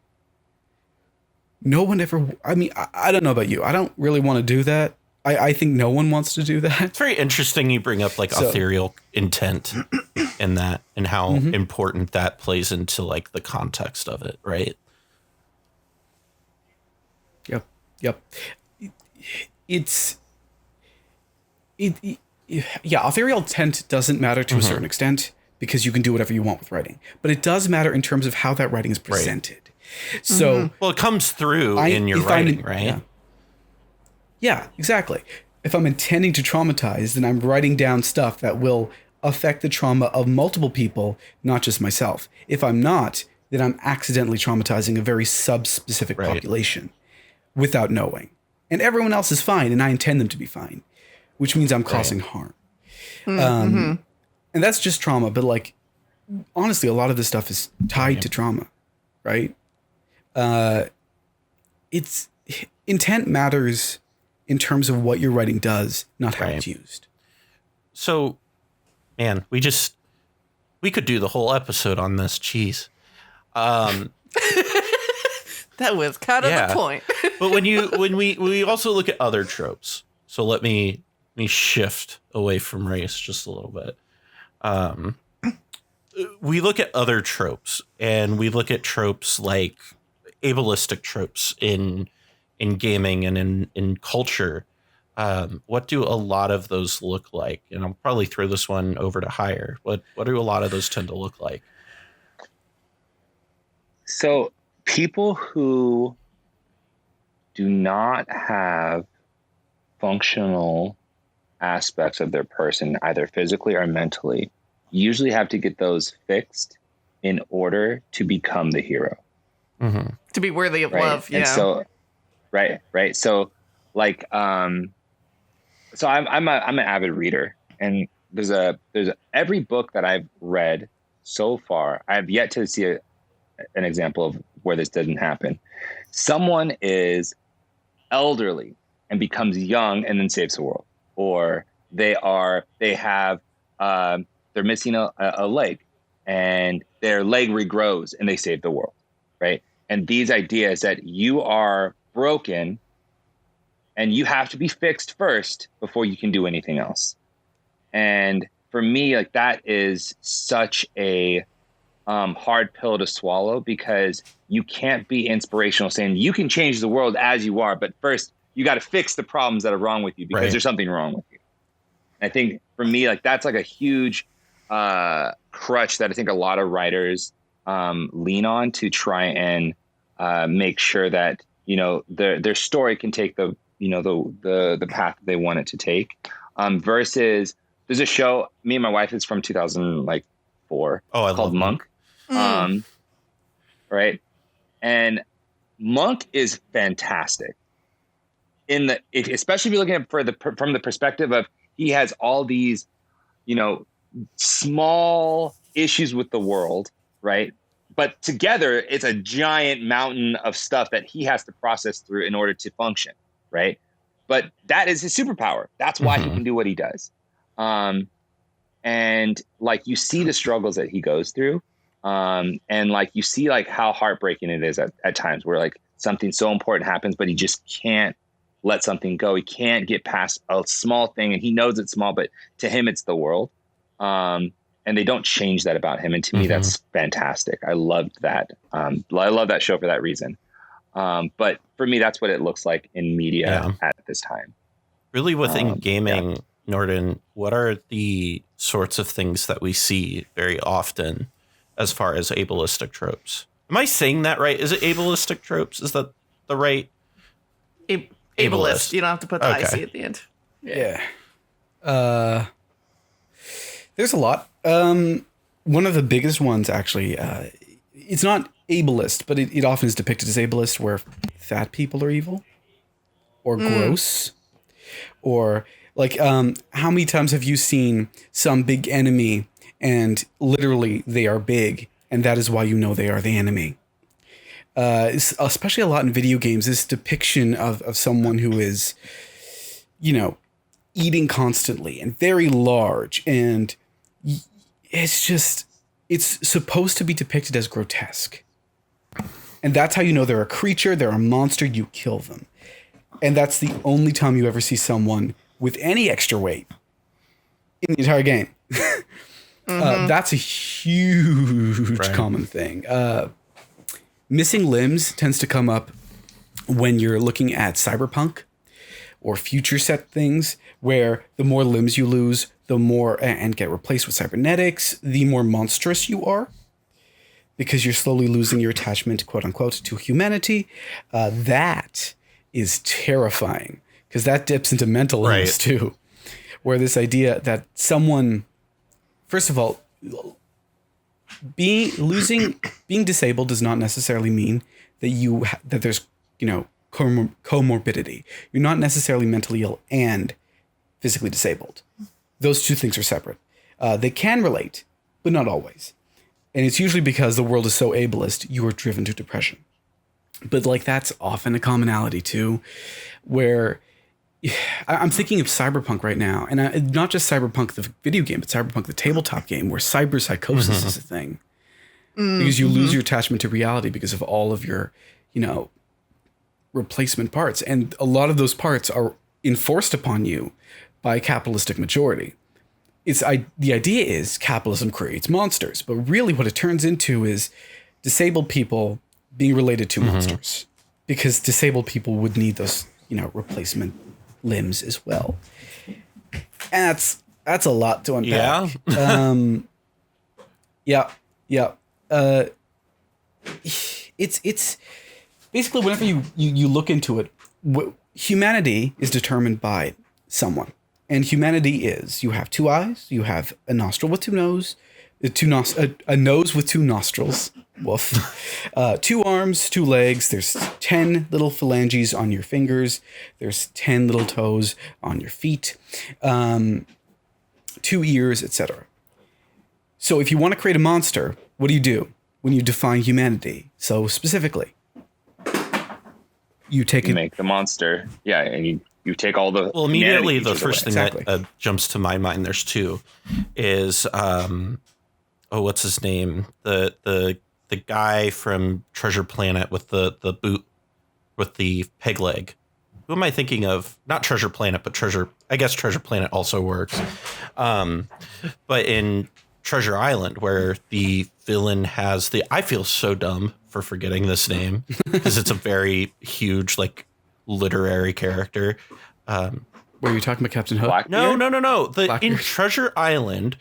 No one ever, I don't know about you. I don't really want to do that. I think no one wants to do that. It's very interesting you bring up ethereal intent in that, and how important that plays into the context of it, right? Yep. Ethereal intent doesn't matter to a certain extent, because you can do whatever you want with writing. But it does matter in terms of how that writing is presented. Right. So, well, it comes through in your writing, right? Yeah, exactly. If I'm intending to traumatize, then I'm writing down stuff that will affect the trauma of multiple people, not just myself. If I'm not, then I'm accidentally traumatizing a very sub-specific population without knowing. And everyone else is fine, and I intend them to be fine, which means I'm causing harm. And that's just trauma. But honestly, a lot of this stuff is tied to trauma, right? It's intent matters in terms of what your writing does, not how it's used. So, man, we could do the whole episode on this. Jeez. That was kind of the point. But when we also look at other tropes, so let me shift away from race just a little bit. We look at other tropes, and we look at tropes like ableistic tropes in gaming and in culture. What do a lot of those look like? And I'll probably throw this one over to Higher. What do a lot of those tend to look like? So people who do not have functional aspects of their person, either physically or mentally, usually have to get those fixed in order to become the hero. To be worthy of love. Yeah. And so, right. So I'm an avid reader, and there's every book that I've read so far, I've yet to see an example of where this didn't happen. Someone is elderly and becomes young and then saves the world, or they're missing a leg and their leg regrows and they save the world, right? And these ideas that you are broken and you have to be fixed first before you can do anything else. And for me, that is such a hard pill to swallow, because you can't be inspirational saying you can change the world as you are, but first you got to fix the problems that are wrong with you, because there's something wrong with you. I think for me, that's a huge crutch that I think a lot of writers lean on to try and make sure that their story can take the path that they want it to take. Versus there's a show, me and my wife, it's from 2004 called Monk. Right, and Monk is fantastic especially if you're looking at from the perspective of he has all these small issues with the world, right? But together, it's a giant mountain of stuff that he has to process through in order to function, right? But that is his superpower. That's why he can do what he does. And like you see the struggles that he goes through, and like you see like how heartbreaking it is at times where like something so important happens, but he just can't let something go. He can't get past a small thing, and he knows it's small, but to him it's the world. And they don't change that about him. And to me, that's fantastic. I loved that. I love that show for that reason. But for me, that's what it looks like in media at this time. Really within gaming, Noordin, what are the sorts of things that we see very often as far as ableistic tropes? Am I saying that right? Is it ableistic tropes? Is that the right? Ableist. You don't have to put the IC at the end. Yeah. There's a lot. One of the biggest ones, actually, it's not ableist, but it often is depicted as ableist, where fat people are evil or gross, or like, how many times have you seen some big enemy and literally they are big, and that is why you know they are the enemy? Especially a lot in video games, this depiction of someone who is, you know, eating constantly and very large, and it's just, it's supposed to be depicted as grotesque. And that's how you know they're a creature, they're a monster, you kill them. And that's the only time you ever see someone with any extra weight in the entire game. That's a huge common thing. Missing limbs tends to come up when you're looking at cyberpunk or future set things, where the more limbs you lose, the more, and get replaced with cybernetics, the more monstrous you are, because you're slowly losing your attachment, quote unquote, to humanity. That is terrifying, because that dips into mental illness too, where this idea that someone, first of all, being disabled does not necessarily mean that that there's, you know, comorbidity. You're not necessarily mentally ill and physically disabled. Those two things are separate. They can relate, but not always. And it's usually because the world is so ableist, you are driven to depression. But like, that's often a commonality too, where I'm thinking of Cyberpunk right now, and not just Cyberpunk the video game, but Cyberpunk the tabletop game, where cyberpsychosis is a thing, because you lose your attachment to reality because of all of your, you know, replacement parts, and a lot of those parts are enforced upon you by a capitalistic majority. The idea is capitalism creates monsters, but really what it turns into is disabled people being related to monsters, because disabled people would need those, you know, replacement limbs as well. And that's a lot to unpack. It's basically, whenever you look into it, humanity is determined by someone. And humanity is, you have two eyes, you have a nostril with two nose, a nose with two nostrils, woof, 2 arms, 2 legs, there's 10 little phalanges on your fingers, there's 10 little toes on your feet, 2 ears, etc. So if you want to create a monster, what do you do when you define humanity so specifically? You make the monster, and you take all the... Well, immediately the first thing that jumps to my mind, there's 2, is what's his name? The guy from Treasure Planet with the boot with the peg leg. Who am I thinking of? Not Treasure Planet, but I guess Treasure Planet also works. But in Treasure Island, where the villain has I feel so dumb for forgetting this name, because it's a very huge, like, literary character. Were you talking about Captain Hook? Blackbeard? No. In Treasure Island,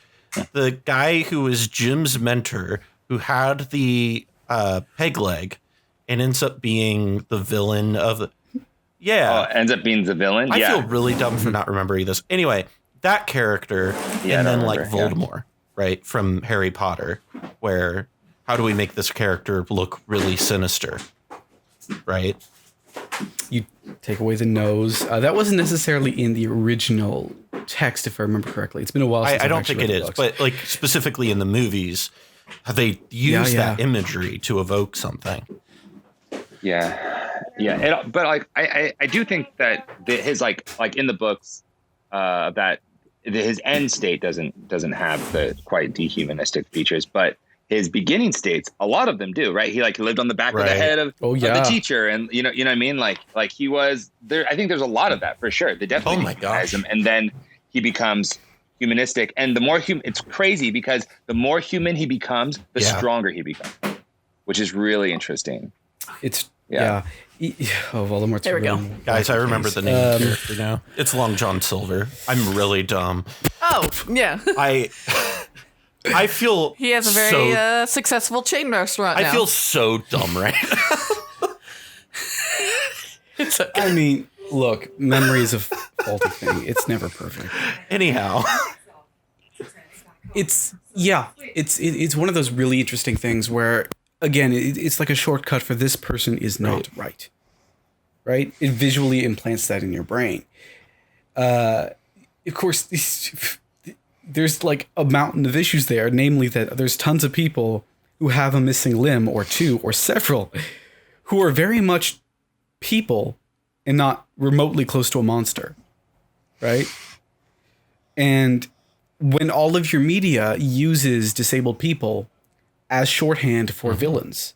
the guy who is Jim's mentor, who had the peg leg, and ends up being the villain of the... Yeah. Oh, ends up being the villain? I feel really dumb for not remembering this. Anyway, that character, and then like Voldemort, right, from Harry Potter, where how do we make this character look really sinister, right? You take away the nose. That wasn't necessarily in the original text, if I remember correctly. It's been a while since I don't think it is, but like specifically in the movies, they use that imagery to evoke something. Yeah. But like, I do think that his like in the books, that his end state doesn't have the quite dehumanistic features, but his beginning states, a lot of them do, right? He like lived on the back of the head of the teacher, and you know what I mean? Like he was there. I think there's a lot of that for sure. They definitely humanize him, and then he becomes humanistic. And the more it's crazy because the more human he becomes, the stronger he becomes, which is really interesting. It's Voldemort's there we go. Guys, I remember the name of the character now. It's Long John Silver. I'm really dumb. Oh, yeah. I feel he has a very successful chain restaurant now. I feel so dumb right now. It's okay. I mean, look, memory is a faulty thing. It's never perfect. Anyhow. It's one of those really interesting things where, again, it's like a shortcut for this person is not right. Right? It visually implants that in your brain. Of course, there's like a mountain of issues there, namely that there's tons of people who have a missing limb or two or several who are very much people and not remotely close to a monster, right? And when all of your media uses disabled people as shorthand for villains,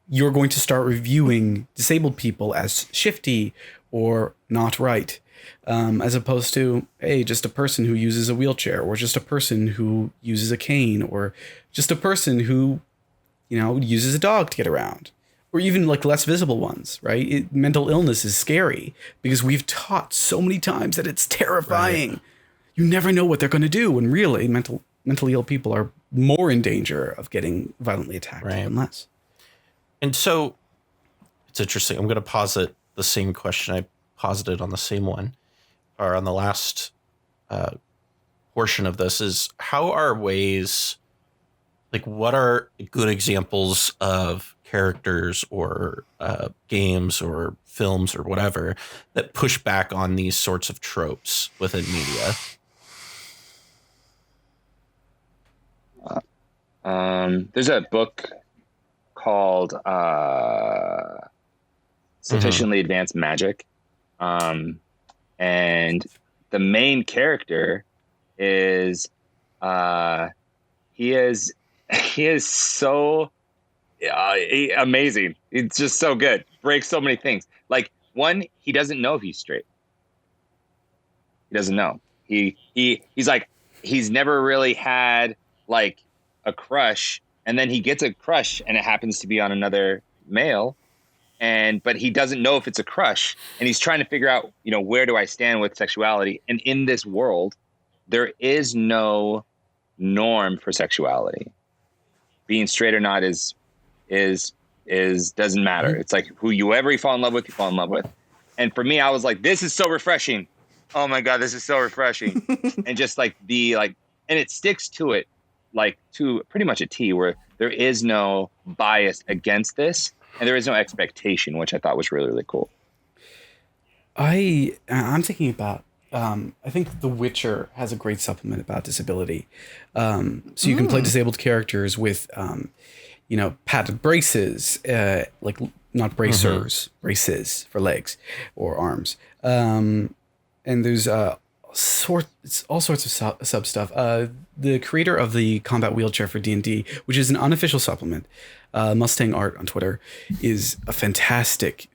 you're going to start reviewing disabled people as shifty or not right. As opposed to, hey, just a person who uses a wheelchair, or just a person who uses a cane, or just a person who, uses a dog to get around, or even like less visible ones, right? Mental illness is scary because we've taught so many times that it's terrifying. Right. You never know what they're going to do, when really mentally ill people are more in danger of getting violently attacked than less. And so it's interesting. I'm going to posit the same question I posited on the same one, or on the last portion of this, is how are ways, like what are good examples of characters or games or films or whatever that push back on these sorts of tropes within media? There's a book called Sufficiently Advanced Magic. And the main character is, he is so amazing. It's just so good. Breaks so many things. Like, one, he doesn't know if he's straight. He doesn't know. He's like, he's never really had like a crush, and then he gets a crush and it happens to be on another male. But he doesn't know if it's a crush, and he's trying to figure out, where do I stand with sexuality? And in this world, there is no norm for sexuality. Being straight or not is doesn't matter. It's like whoever you fall in love with, you fall in love with. And for me, I was like, this is so refreshing. Oh my God, this is so refreshing. And just like and it sticks to it, like to pretty much a T, where there is no bias against this. And there is no expectation, which I thought was really, really cool. I'm thinking about, I think The Witcher has a great supplement about disability. So you can play disabled characters with, padded braces, like not bracers, braces for legs or arms. And there's all sorts of sub stuff. The creator of the combat wheelchair for D&D, which is an unofficial supplement, Mustang Art on Twitter, is a fantastic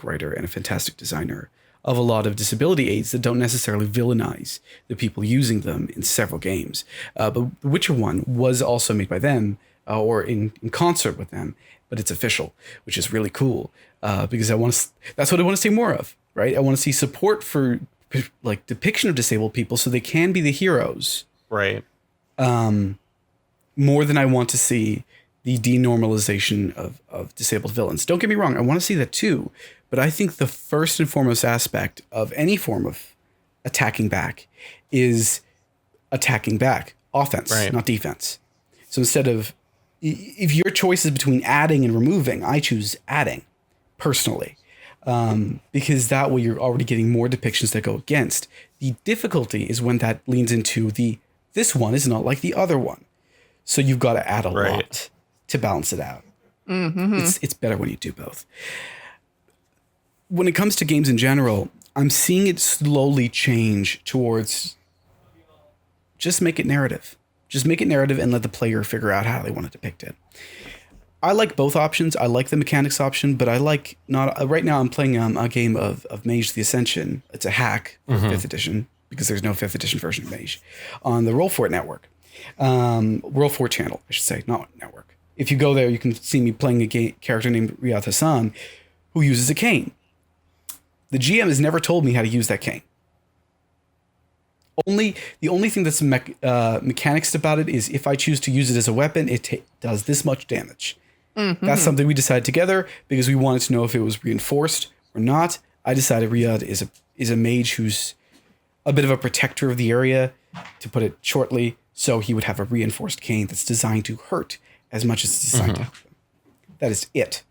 writer and a fantastic designer of a lot of disability aids that don't necessarily villainize the people using them in several games. But the Witcher one was also made by them, or in concert with them, but it's official, which is really cool, because that's what I want to see more of, right? I want to see support for like depiction of disabled people so they can be the heroes. Right. More than I want to see the denormalization of disabled villains. Don't get me wrong, I want to see that too, but I think the first and foremost aspect of any form of attacking back is attacking back. Offense, not defense. So instead of, if your choice is between adding and removing, I choose adding, personally. because that way you're already getting more depictions that go against. The difficulty is when that leans into this one is not like the other one. So you've got to add a lot to balance it out. Mm-hmm. It's better when you do both. When it comes to games in general, I'm seeing it slowly change towards just make it narrative. Just make it narrative and let the player figure out how they want to depict it. I like both options. I like the mechanics option, but I like not. Right now, I'm playing a game of Mage the Ascension. It's a hack for 5th edition because there's no 5th edition version of Mage on the Roll4 network. Roll4 channel, I should say, not network. If you go there, you can see me playing a character named Riyad Hassan who uses a cane. The GM has never told me how to use that cane. The only thing that's mechanics about it is if I choose to use it as a weapon, it does this much damage. Mm-hmm. That's something we decided together because we wanted to know if it was reinforced or not. I decided Riyad is a mage who's a bit of a protector of the area, to put it shortly. So he would have a reinforced cane that's designed to hurt as much as it's designed to help him. That is it.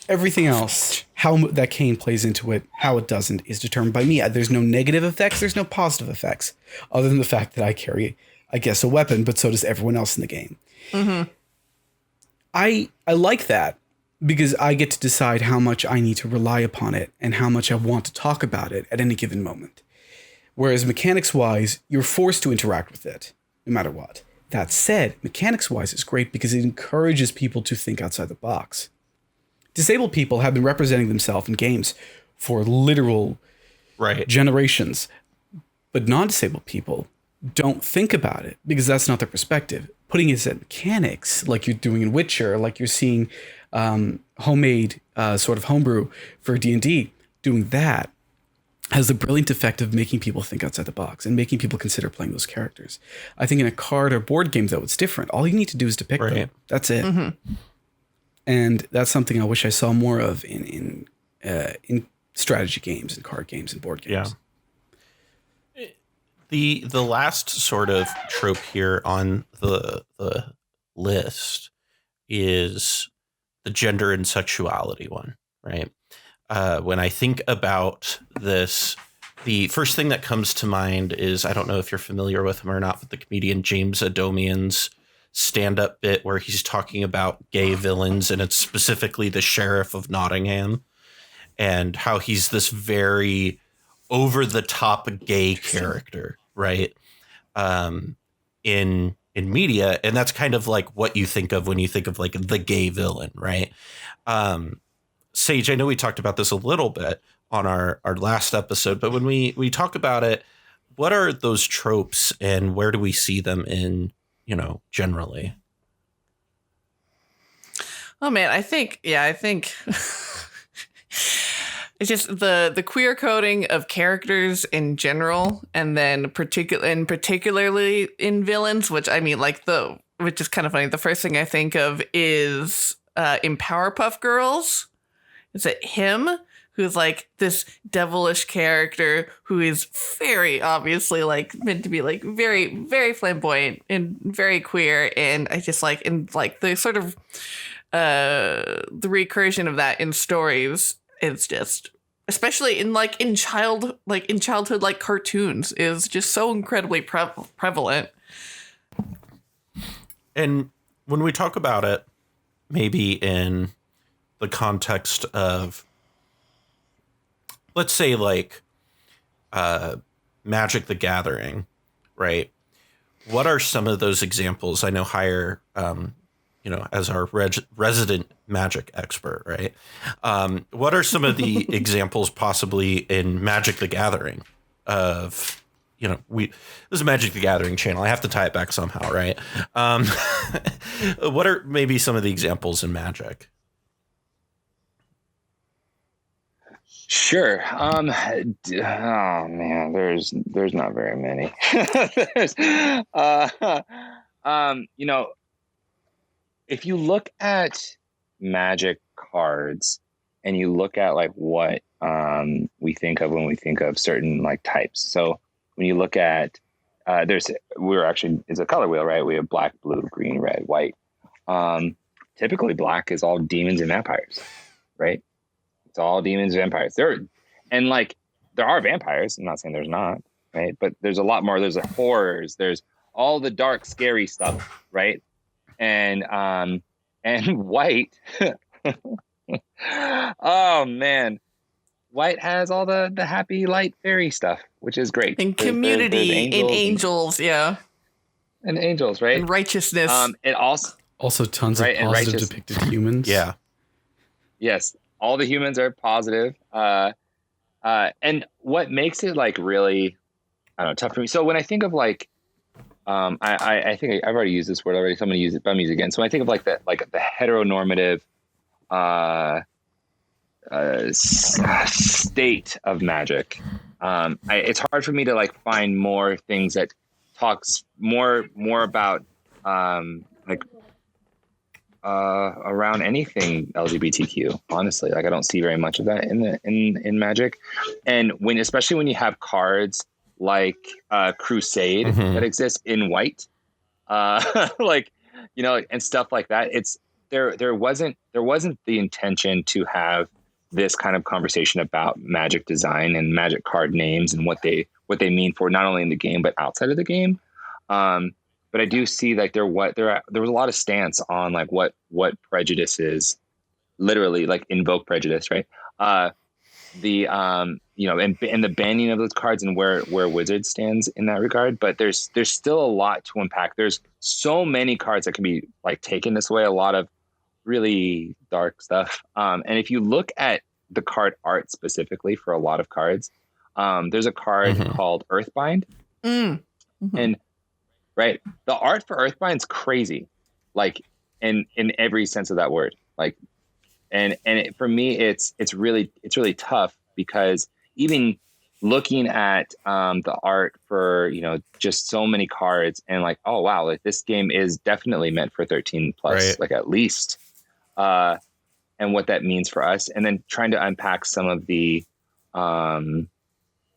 Everything else, how that cane plays into it, how it doesn't, is determined by me. There's no negative effects. There's no positive effects, other than the fact that I carry, I guess, a weapon, but so does everyone else in the game. Mm-hmm. I like that because I get to decide how much I need to rely upon it and how much I want to talk about it at any given moment. Whereas mechanics-wise, you're forced to interact with it, no matter what. That said, mechanics-wise, it's great because it encourages people to think outside the box. Disabled people have been representing themselves in games for literal generations, but non-disabled people don't think about it because that's not their perspective. Putting it at mechanics, like you're doing in Witcher, like you're seeing homemade sort of homebrew for D&D, doing that has the brilliant effect of making people think outside the box and making people consider playing those characters. I think in a card or board game, though, it's different. All you need to do is depict them. That's it. Mm-hmm. And that's something I wish I saw more of in strategy games and card games and board games. Yeah. The last sort of trope here on the list is the gender and sexuality one, right? When I think about this, the first thing that comes to mind is, I don't know if you're familiar with him or not, but the comedian James Adomian's stand-up bit where he's talking about gay villains, and it's specifically the Sheriff of Nottingham and how he's this very over-the-top gay character, right? In media, and that's kind of like what you think of when you think of like the gay villain, right? Sage, I know we talked about this a little bit on our last episode, but when we talk about it, what are those tropes and where do we see them in, generally? Oh man, I think it's just the queer coding of characters in general, and then particularly in villains, which I mean, which is kind of funny. The first thing I think of is in Powerpuff Girls. Is it him who's like this devilish character who is very obviously like meant to be like very, very flamboyant and very queer, and I just like, and like the sort of the recursion of that in stories is just, especially in childhood like cartoons, is just so incredibly prevalent. And when we talk about it, maybe in the context of, let's say, like Magic the Gathering, right? What are some of those examples? I know Higher, as our resident Magic expert, right? What are some of the examples possibly in Magic the Gathering of, this is a Magic the Gathering channel. I have to tie it back somehow, right? What are maybe some of the examples in Magic? Sure. Oh man, there's not very many. If you look at Magic cards and you look at like what we think of when we think of certain like types. So when you look at it's a color wheel, right? We have black, blue, green, red, white. Typically black is all demons and vampires, right? It's all demons, vampires. And like there are vampires. I'm not saying there's not, right? But there's a lot more. There's horrors. There's all the dark, scary stuff, right? And white. Oh man, white has all the happy, light, fairy stuff, which is great. And community in angels, yeah. And angels, right? And righteousness. It also tons of positive depicted humans. Yeah. Yes, all the humans are positive. And what makes it like really, I don't know, tough for me. So when I think of like, I think I've already used this word already. So I'm going to use it, but I'm using it again. So when I think of like the heteronormative state of magic, it's hard for me to like find more things that talks more about around anything LGBTQ. Honestly, like I don't see very much of that in Magic, and especially when you have cards like Crusade that exists in white, like and stuff like that. It's there wasn't the intention to have this kind of conversation about Magic design and Magic card names and what they mean for not only in the game but outside of the game. But I do see like there was a lot of stance on like what prejudice literally like invoke prejudice, right? And the banning of those cards and where Wizard stands in that regard. But there's still a lot to unpack. There's so many cards that can be like taken this way. A lot of really dark stuff. And if you look at the card art specifically for a lot of cards, there's a card called Earthbind, and right, the art for Earthbind's crazy, like in every sense of that word. Like, and for me, it's really tough because even looking at the art for just so many cards and like, oh wow, like this game is definitely meant for 13 plus, right. Like at least, and what that means for us, and then trying to unpack some of the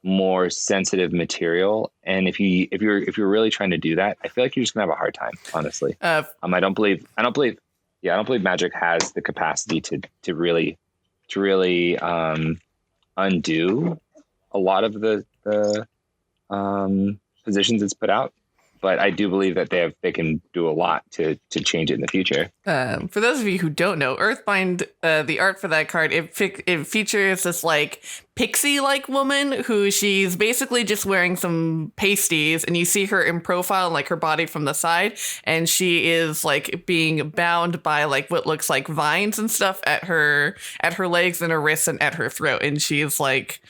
more sensitive material. And if you're really trying to do that, I feel like you're just gonna have a hard time, honestly. I don't believe Magic has the capacity to really undo a lot of the positions it's put out. But I do believe that they can do a lot to change it in the future. For those of you who don't know, Earthbind, the art for that card, it features this like pixie-like woman who she's basically just wearing some pasties, and you see her in profile, like her body from the side, and she is like being bound by like what looks like vines and stuff at her legs and her wrists and at her throat, and she's like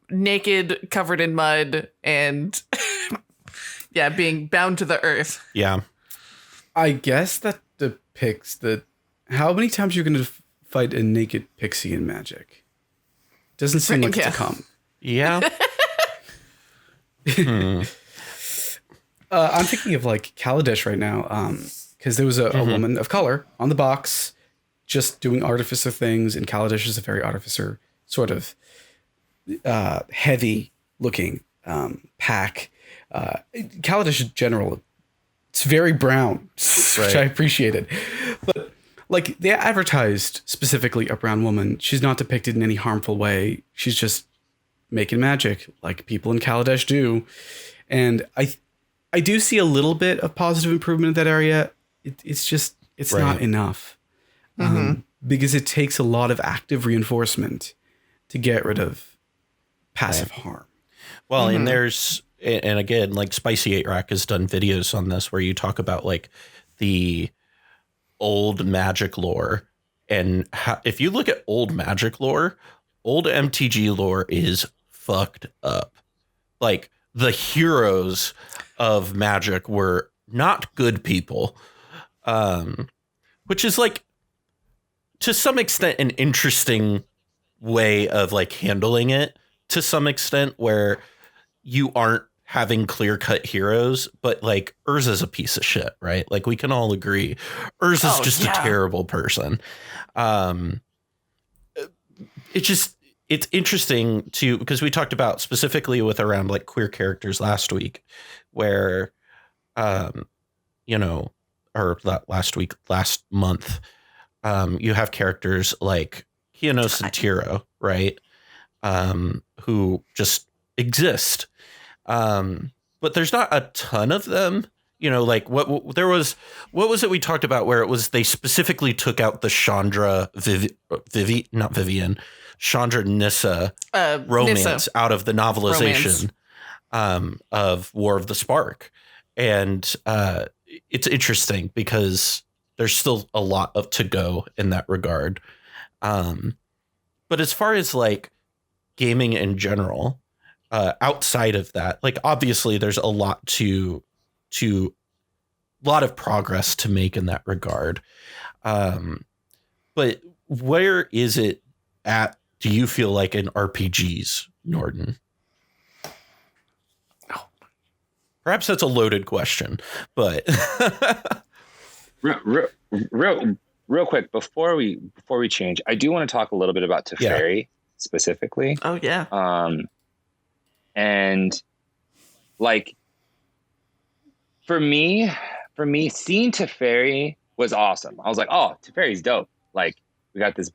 naked, covered in mud, and yeah, being bound to the earth. Yeah. I guess that depicts how many times you're going to fight a naked pixie in Magic. Doesn't seem like it's a common. Yeah. I'm thinking of like Kaladesh right now, because there was a woman of color on the box just doing artificer things, and Kaladesh is a very artificer sort of heavy looking pack. Kaladesh in general, it's very brown, which I appreciated. But like they advertised specifically a brown woman. She's not depicted in any harmful way. She's just making magic like people in Kaladesh do. And I do see a little bit of positive improvement in that area. It's not enough, because it takes a lot of active reinforcement to get rid of passive harm. Well, and and again, like Spicy 8 Rack has done videos on this where you talk about like the old Magic lore, and if you look at old Magic lore, old MTG lore is fucked up. Like the heroes of Magic were not good people, which is like to some extent an interesting way of like handling it to some extent, where you aren't having clear-cut heroes, but like Urza's a piece of shit, right? Like we can all agree Urza's just a terrible person. It's interesting because we talked about specifically with around like queer characters last week, where or last month, you have characters like Hienos and Tiro, right? Who just exist. But there's not a ton of them. You know, like what was it we talked about where it was they specifically took out the Chandra Chandra Nissa romance Nissa. Out of the novelization of War of the Spark. And it's interesting because there's still a lot to go in that regard. But as far as like gaming in general, outside of that, like obviously there's a lot of progress to make in that regard. But where is it at, do you feel like, in RPGs, Noordin? Oh. Perhaps that's a loaded question, but real quick before we change, I do want to talk a little bit about Teferi specifically. Oh yeah. And like for me, seeing Teferi was awesome. I was like, oh, Teferi's dope. Like we got this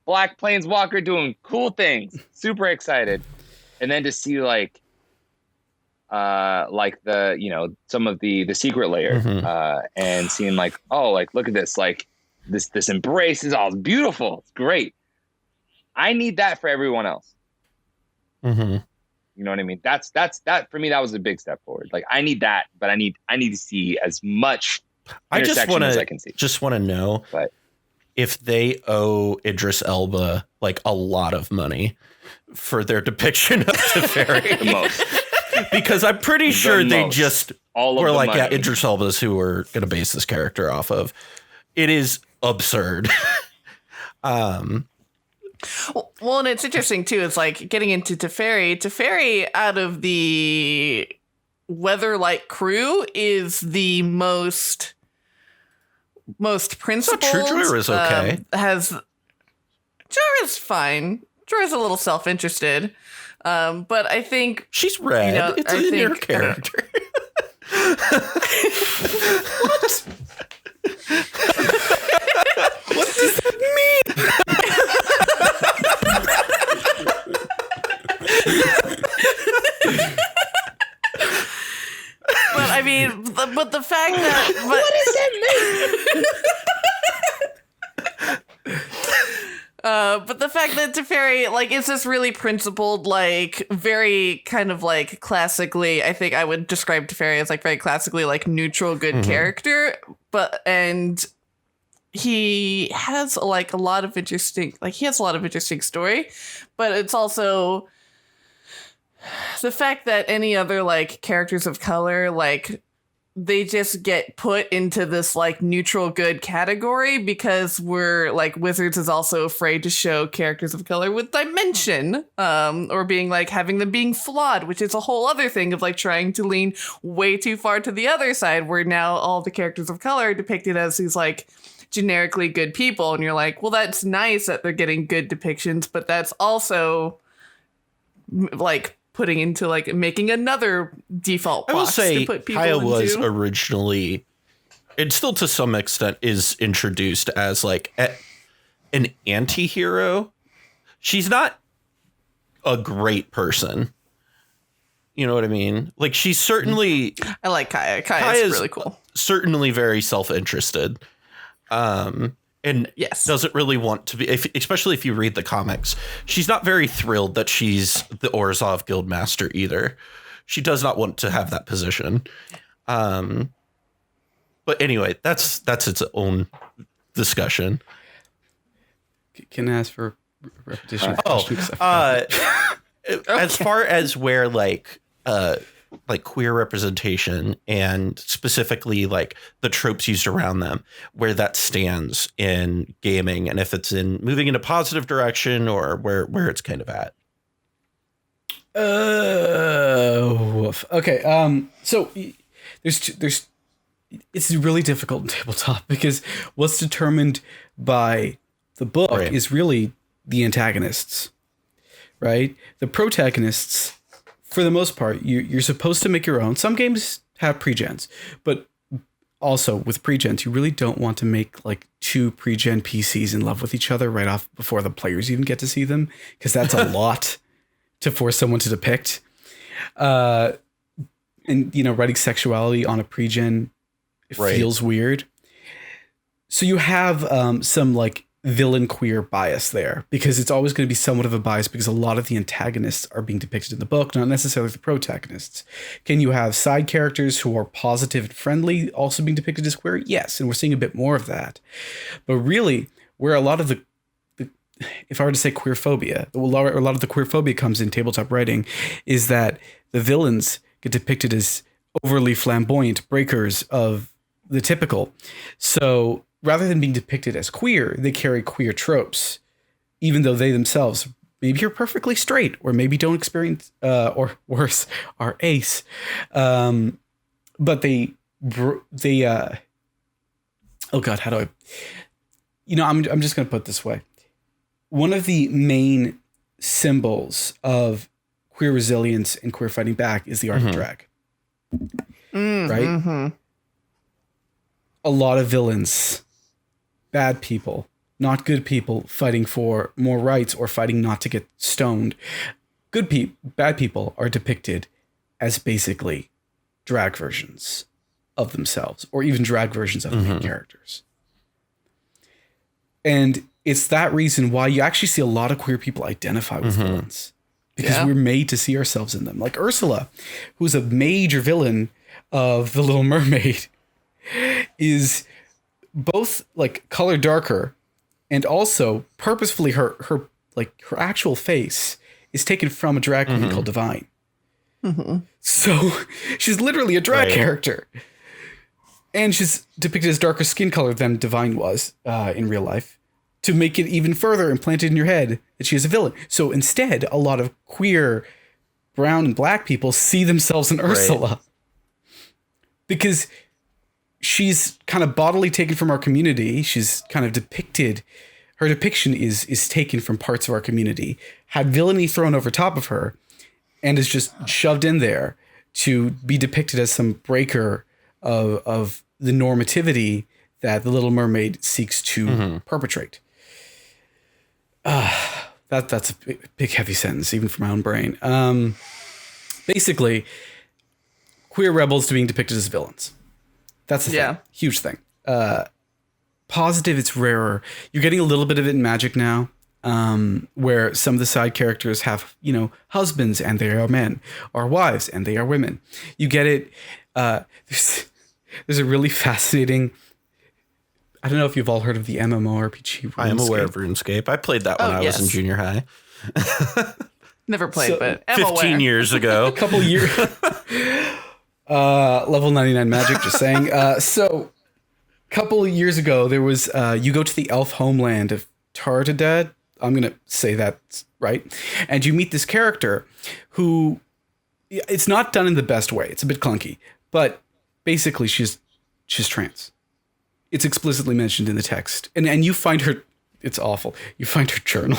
black planeswalker doing cool things. Super excited. And then to see like the, you know, some of the secret layer, and seeing like, oh, like look at this, like this embrace is all beautiful. It's great. I need that for everyone else. Mm-hmm. You know what I mean? That's that for me. That was a big step forward. Like I need that, but I need to see as much intersection as I can see. Just want to know if they owe Idris Elba like a lot of money for their depiction of Teferi. The most. Because I'm pretty sure they just were like, money. Yeah, Idris Elba's who we're going to base this character off of. It is absurd. Well, and it's interesting too. It's like getting into Teferi out of the Weatherlight crew is the most principled. Jorah is okay. Jorah's fine. Jorah's a little self-interested. But I think she's red. You know, it's in your character. What? What does that mean? But I mean, but the fact that what does that mean? But the fact that Teferi, like, is this really principled, like, very kind of like classically, I think I would describe Teferi as like very classically like neutral, good character. And he has like a lot of interesting story, but it's also the fact that any other like characters of color, like, they just get put into this like neutral good category because we're like Wizards is also afraid to show characters of color with dimension, or being like having them being flawed, which is a whole other thing of like trying to lean way too far to the other side where now all the characters of color are depicted as these like generically good people. And you're like, well, that's nice that they're getting good depictions, but that's also like putting into like making another default box. I will say to put people Kaya into. was originally, and still to some extent is introduced as like an anti-hero. She's not a great person. You know what I mean? Like she's certainly. I like Kaya. Kaya's really cool. Certainly very self-interested. And yes, doesn't really want to be, especially if you read the comics. She's not very thrilled that she's the Orzhov Guildmaster either. She does not want to have that position. But anyway, that's its own discussion. Can I ask for repetition? As far as where like queer representation and specifically like the tropes used around them, where that stands in gaming, and if it's in moving in a positive direction or where it's kind of at. Okay. So there's it's really difficult in tabletop because what's determined by the book is really the antagonists, right? The protagonists, for the most part, you're supposed to make your own. Some games have pre-gens, but also with pre-gens, you really don't want to make like two pre-gen PCs in love with each other right off before the players even get to see them, because that's a lot to force someone to depict. And writing sexuality on a pre-gen feels weird. So you have some like villain queer bias there, because it's always going to be somewhat of a bias, because a lot of the antagonists are being depicted in the book, not necessarily the protagonists. Can you have side characters who are positive and friendly also being depicted as queer? Yes, and we're seeing a bit more of that. But really, where a lot of the if I were to say queer phobia, a lot of the queer phobia comes in tabletop writing, is that the villains get depicted as overly flamboyant breakers of the typical. So rather than being depicted as queer, they carry queer tropes, even though they themselves maybe are perfectly straight, or maybe don't experience, or worse, are ace. But they oh God, how do I, I'm just going to put it this way. One of the main symbols of queer resilience and queer fighting back is the art of drag. Right? Mm-hmm. A lot of villains, bad people, not good people, fighting for more rights or fighting not to get stoned. Bad people are depicted as basically drag versions of themselves, or even drag versions of the main characters. And it's that reason why you actually see a lot of queer people identify with villains, because we're made to see ourselves in them. Like Ursula, who's a major villain of The Little Mermaid, is both like color darker, and also purposefully her actual face is taken from a drag queen called Divine. So she's literally a drag character, and she's depicted as darker skin color than Divine was in real life, to make it even further implanted in your head that she is a villain. So instead, a lot of queer brown and black people see themselves in Ursula, because she's kind of bodily taken from our community. She's kind of depicted, her depiction is taken from parts of our community, had villainy thrown over top of her, and is just shoved in there to be depicted as some breaker of the normativity that the Little Mermaid seeks to perpetrate. That's a big heavy sentence, even for my own brain. Basically, queer rebels being depicted as villains. That's the thing. Huge thing. Positive, it's rarer. You're getting a little bit of it in Magic now, where some of the side characters have, husbands and they are men, or wives and they are women. You get it. There's a really fascinating, I don't know if you've all heard of the MMORPG RuneScape. I am aware of RuneScape. I played that when I was in junior high. Never played, but 15 years ago. A couple years. Level 99 Magic, just saying. So a couple of years ago, there was, you go to the elf homeland of Tartadad. I'm going to say that's right. And you meet this character who, it's not done in the best way. It's a bit clunky, but basically she's trans. It's explicitly mentioned in the text. And you find her, it's awful. You find her journal,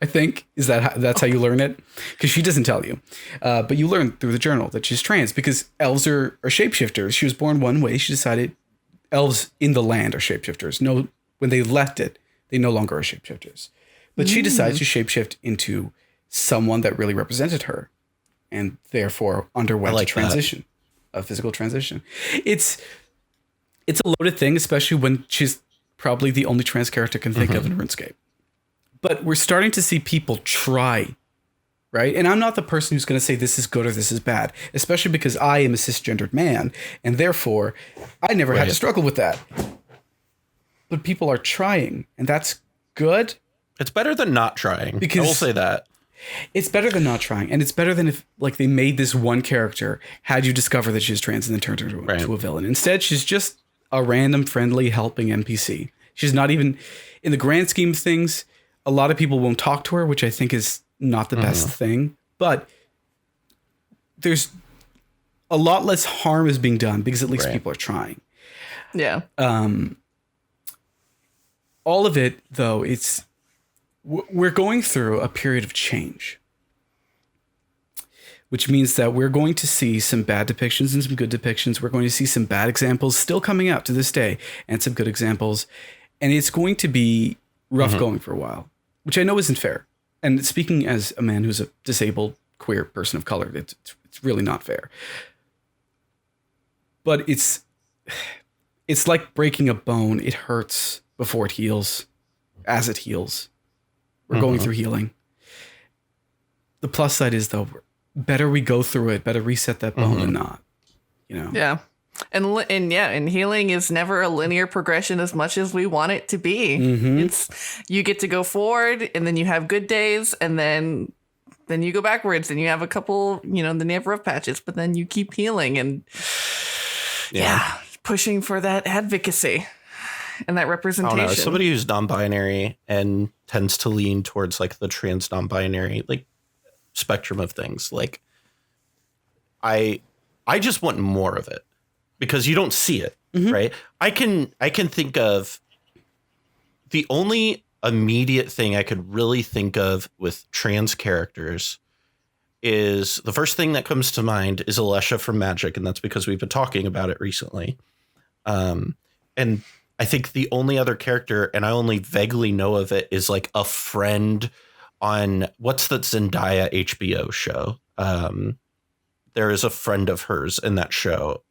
I think. That's how you learn it? Because she doesn't tell you. But you learn through the journal that she's trans, because elves are shapeshifters. She was born one way. She decided elves in the land are shapeshifters. No, when they left it, they no longer are shapeshifters. But she decides to shapeshift into someone that really represented her, and therefore underwent a transition, a physical transition. It's a loaded thing, especially when she's probably the only trans character I can think of in RuneScape. But we're starting to see people try, right? And I'm not the person who's going to say this is good or this is bad, especially because I am a cisgendered man, and therefore I never had to struggle with that. But people are trying, and that's good. It's better than not trying. Because I will say that. It's better than not trying, and it's better than if they made this one character, had you discover that she's trans, and then turned her into a villain. Instead, she's just a random, friendly, helping NPC. She's not even, in the grand scheme of things, a lot of people won't talk to her, which I think is not the best thing. But there's a lot less harm is being done, because at least people are trying. Yeah. All of it, though, we're going through a period of change which means that we're going to see some bad depictions and some good depictions. We're going to see some bad examples still coming out to this day and some good examples. And it's going to be rough going for a while, which I know isn't fair. And speaking as a man who's a disabled queer person of color, it's really not fair. But it's like breaking a bone. It hurts before it heals. As it heals, we're going through healing. The plus side is, though, better we go through it, better reset that bone than not. You know? Yeah. And healing is never a linear progression as much as we want it to be. It's you get to go forward, and then you have good days, and then you go backwards, and you have a couple, then you have rough patches, but then you keep healing and pushing for that advocacy and that representation. I don't know, as somebody who's non-binary and tends to lean towards like the trans non-binary like spectrum of things, like I just want more of it because you don't see it, right? I can think of the only immediate thing I could really think of with trans characters is the first thing that comes to mind is Alesha from Magic, and that's because we've been talking about it recently. And I think the only other character, and I only vaguely know of it, is like a friend on what's that Zendaya HBO show. There is a friend of hers in that show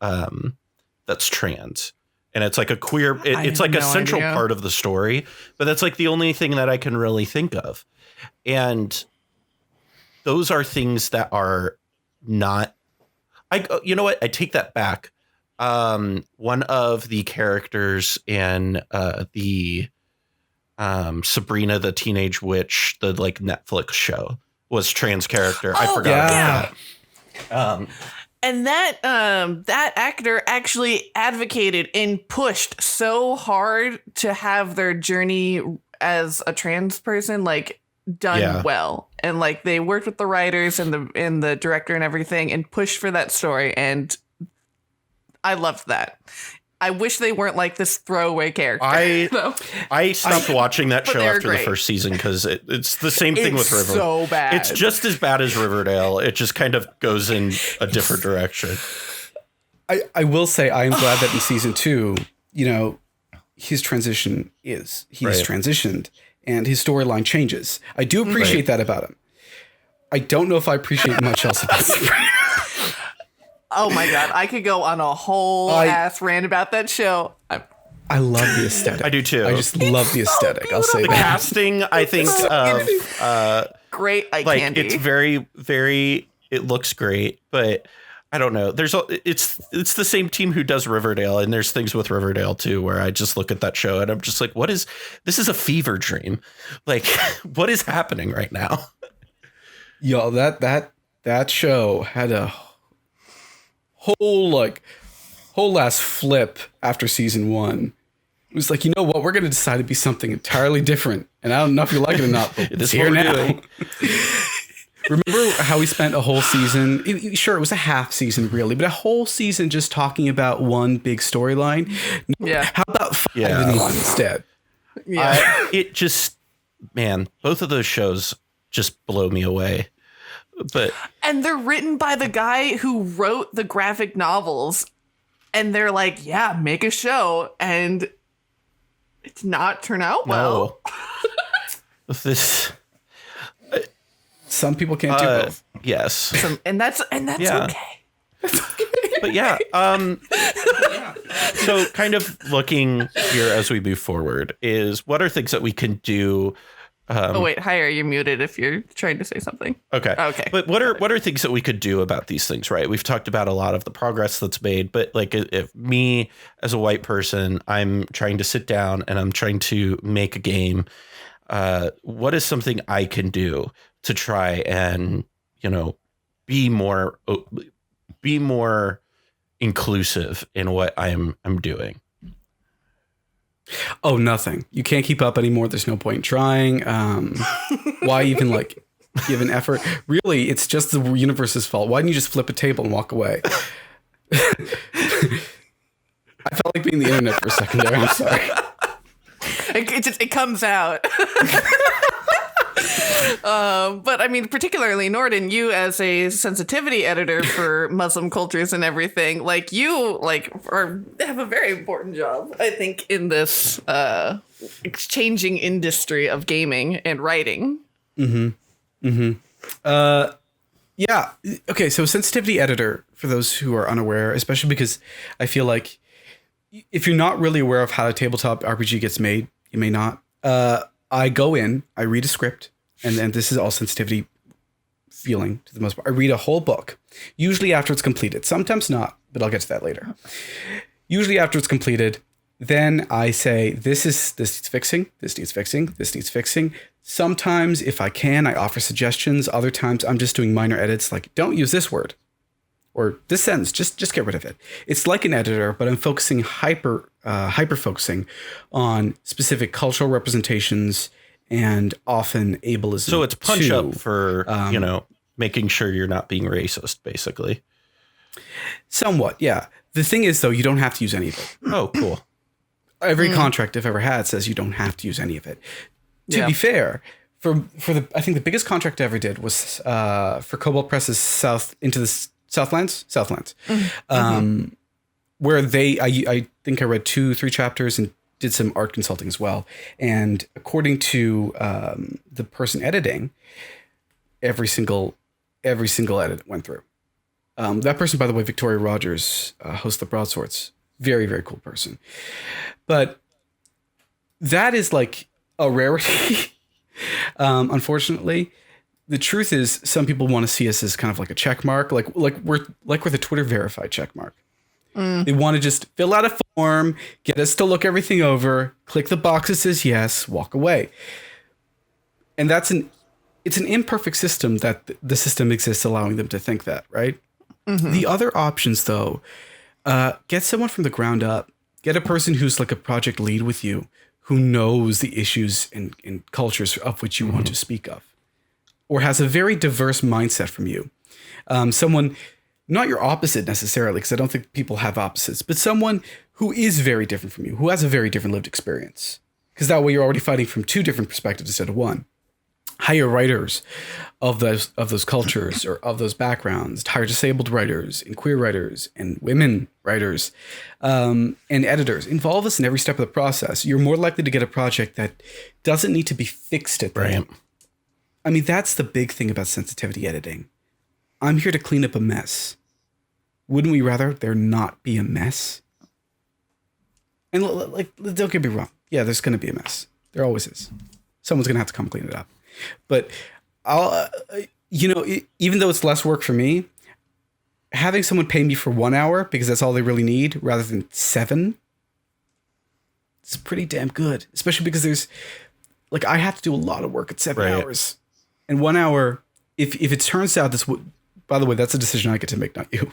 that's trans, and it's like a queer. It's like a central part of the story, but that's like the only thing that I can really think of, and those are things that are not. You know what? I take that back. One of the characters in the Sabrina the Teenage Witch, the like Netflix show, was trans character. I forgot about that. And that actor actually advocated and pushed so hard to have their journey as a trans person like done well, and like they worked with the writers and the director and everything and pushed for that story, and I loved that. I wish they weren't like this throwaway character. I stopped watching that show after the first season because it's the same thing with Riverdale. So bad. It's just as bad as Riverdale. It just kind of goes in a different direction. I will say I am glad that in season 2, his transition he's transitioned and his storyline changes. I do appreciate that about him. I don't know if I appreciate much else about Sabrina. Oh my God, I could go on a whole ass rant about that show. I love the aesthetic. I do too. I just love the aesthetic. So I'll say the that. casting, I think, of great eye like candy. it's very, very. It looks great, but I don't know. It's the same team who does Riverdale, and there's things with Riverdale too where I just look at that show and I'm just like, this is a fever dream. Like, what is happening right now? Yo, that show had a whole last flip after season 1. It was like, you know what? We're going to decide to be something entirely different. And I don't know if you like it or not, but it's here now. Remember how we spent a whole season? Sure, it was a half season, really, but a whole season just talking about one big storyline. Yeah. How about 5 in one instead? Yeah. Both of those shows just blow me away. And they're written by the guy who wrote the graphic novels, and they're like, yeah, make a show, and it's not turn out well. Some people can't do both. Yes. And that's okay. But so kind of looking here as we move forward is what are things that we can do. Wait, Higher, you're muted if you're trying to say something. Okay. But what are things that we could do about these things, right? We've talked about a lot of the progress that's made, but like if me as a white person, I'm trying to sit down and I'm trying to make a game, what is something I can do to try and, be more inclusive in what I'm doing? Oh, nothing. You can't keep up anymore. There's no point in trying. Why even give an effort? Really, it's just the universe's fault. Why didn't you just flip a table and walk away? I felt like being the internet for a second there. I'm sorry. It comes out. But I mean, particularly Noordin, you as a sensitivity editor for Muslim cultures and everything, like you have a very important job, I think, in this changing industry of gaming and writing. Yeah. Okay. So sensitivity editor, for those who are unaware, especially because I feel like if you're not really aware of how a tabletop RPG gets made, you may not. I go in, I read a script, and then this is all sensitivity feeling to the most part. I read a whole book, usually after it's completed. Sometimes not, but I'll get to that later. Usually after it's completed, then I say, this needs fixing, this needs fixing, this needs fixing. Sometimes, if I can, I offer suggestions. Other times, I'm just doing minor edits, like, don't use this word. Or this sentence, just get rid of it. It's like an editor, but I'm focusing hyper focusing on specific cultural representations and often ableism. So it's punch up for, making sure you're not being racist, basically. Somewhat, yeah. The thing is, though, you don't have to use any of it. Oh, cool. Every contract I've ever had says you don't have to use any of it. To be fair, I think the biggest contract I ever did was for Cobalt Press's Southlands, where I think I read 2-3 chapters and did some art consulting as well. And according to the person editing, every single edit went through. That person, by the way, Victoria Rogers, hosts the Broadswords. Very, very cool person. But that is like a rarity. Unfortunately, the truth is some people want to see us as kind of like a check mark, like we're the Twitter verified check mark. They want to just fill out a form, get us to look everything over, click the box that says yes, walk away. And it's an imperfect system that the system exists allowing them to think that, right? The other options, though, get someone from the ground up. Get a person who's like a project lead with you, who knows the issues and cultures of which you want to speak of, or has a very diverse mindset from you. Someone, not your opposite necessarily, because I don't think people have opposites, but someone who is very different from you, who has a very different lived experience. Because that way you're already fighting from 2 different perspectives instead of 1. Hire writers of those cultures or of those backgrounds, hire disabled writers and queer writers and women writers and editors. Involve us in every step of the process. You're more likely to get a project that doesn't need to be fixed at the end. I mean, that's the big thing about sensitivity editing. I'm here to clean up a mess. Wouldn't we rather there not be a mess? And like, don't get me wrong. Yeah, there's going to be a mess. There always is. Someone's going to have to come clean it up. But even though it's less work for me, having someone pay me for 1 hour because that's all they really need rather than 7, it's pretty damn good. Especially because there's like, I have to do a lot of work at 7 hours. And 1 hour, if it turns out this would, by the way, that's a decision I get to make, not you.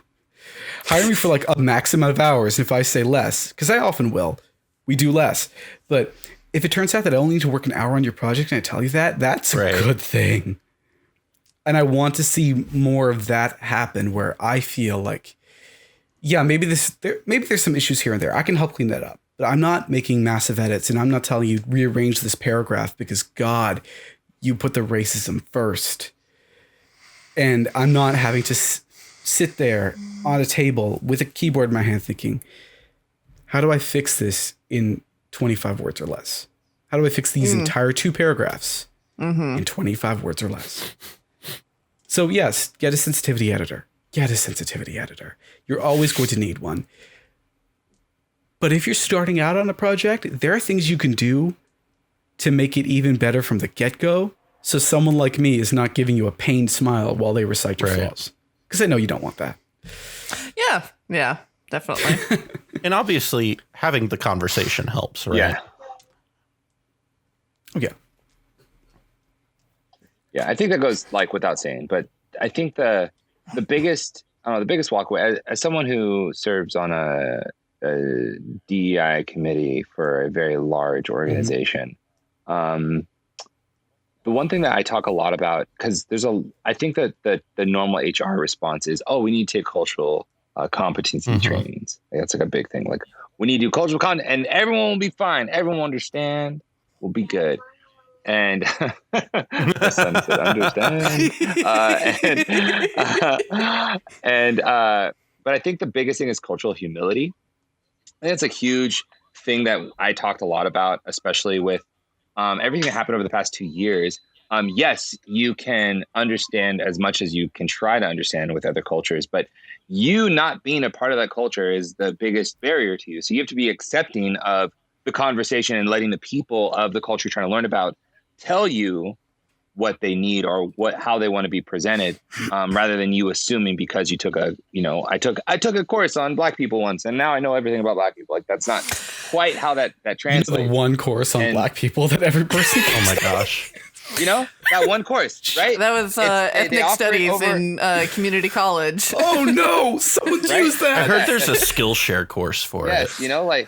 Hire me for like a max amount of hours. And if I say less, because I often will, we do less. But if it turns out that I only need to work an hour on your project and I tell you that, that's a good thing. And I want to see more of that happen where I feel like, yeah, maybe there's some issues here and there. I can help clean that up. But I'm not making massive edits and I'm not telling you rearrange this paragraph because God, you put the racism first. And I'm not having to sit there on a table with a keyboard in my hand thinking, how do I fix this in 25 words or less? How do I fix these entire 2 paragraphs in 25 words or less? So yes, get a sensitivity editor. Get a sensitivity editor. You're always going to need one. But if you're starting out on a project, there are things you can do to make it even better from the get-go. So someone like me is not giving you a pained smile while they recite your flaws. Because I know you don't want that. Yeah, definitely. And obviously, having the conversation helps, right? Yeah. Okay. Yeah, I think that goes like without saying, but I think the biggest walkaway as someone who serves on a DEI committee for a very large organization. The one thing that I talk a lot about, because I think that the normal HR response is, oh, we need to take cultural competency trainings. That's like a big thing. Like, we need to do cultural content and everyone will be fine. Everyone will understand. We'll be good. and the son said, understand. But I think the biggest thing is cultural humility. And it's a huge thing that I talked a lot about, especially with everything that happened over the past 2 years. Yes, you can understand as much as you can try to understand with other cultures, but you not being a part of that culture is the biggest barrier to you. So you have to be accepting of the conversation and letting the people of the culture you're trying to learn about tell you what they need or how they want to be presented, rather than you assuming because you took I took a course on Black people once and now I know everything about Black people. Like, that's not quite how that translates. The one course on Black people that every person oh my gosh. That one course, right? That was ethnic studies in community college. Oh no, someone used that. I heard there's a Skillshare course for it. Like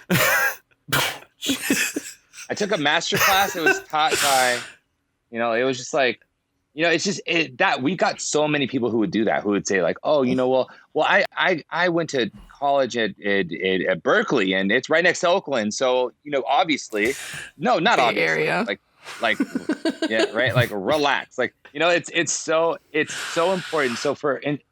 I took a master class. It was taught by, it was just like, it's just that we got so many people who would do that, who would say like, oh, I went to college at Berkeley and it's right next to Oakland. So, obviously, no, not Bay obviously. Area. Like, yeah, right. Like, relax. Like, it's so important. So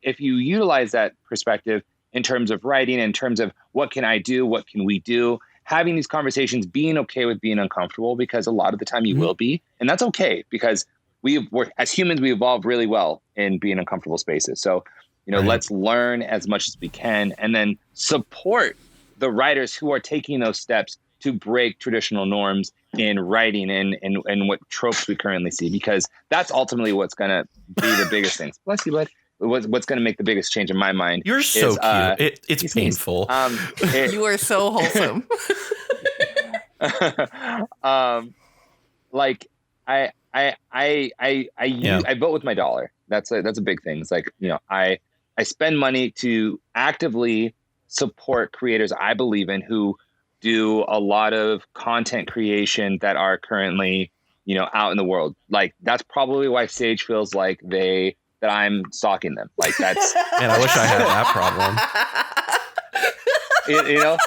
if you utilize that perspective in terms of writing, in terms of what can I do? What can we do? Having these conversations, being okay with being uncomfortable, because a lot of the time you will be, and that's okay because as humans, we evolve really well in being in uncomfortable spaces. So, let's learn as much as we can and then support the writers who are taking those steps to break traditional norms in writing and what tropes we currently see, because that's ultimately what's going to be the biggest things. Bless you, bud. What's going to make the biggest change in my mind. You're so cute. It's painful. You are so wholesome. Like I vote with my dollar. That's a big thing. It's like, I spend money to actively support creators I believe in who do a lot of content creation that are currently, out in the world. Like, that's probably why Sage feels like that I'm stalking them. Like, that's and I wish I had that problem.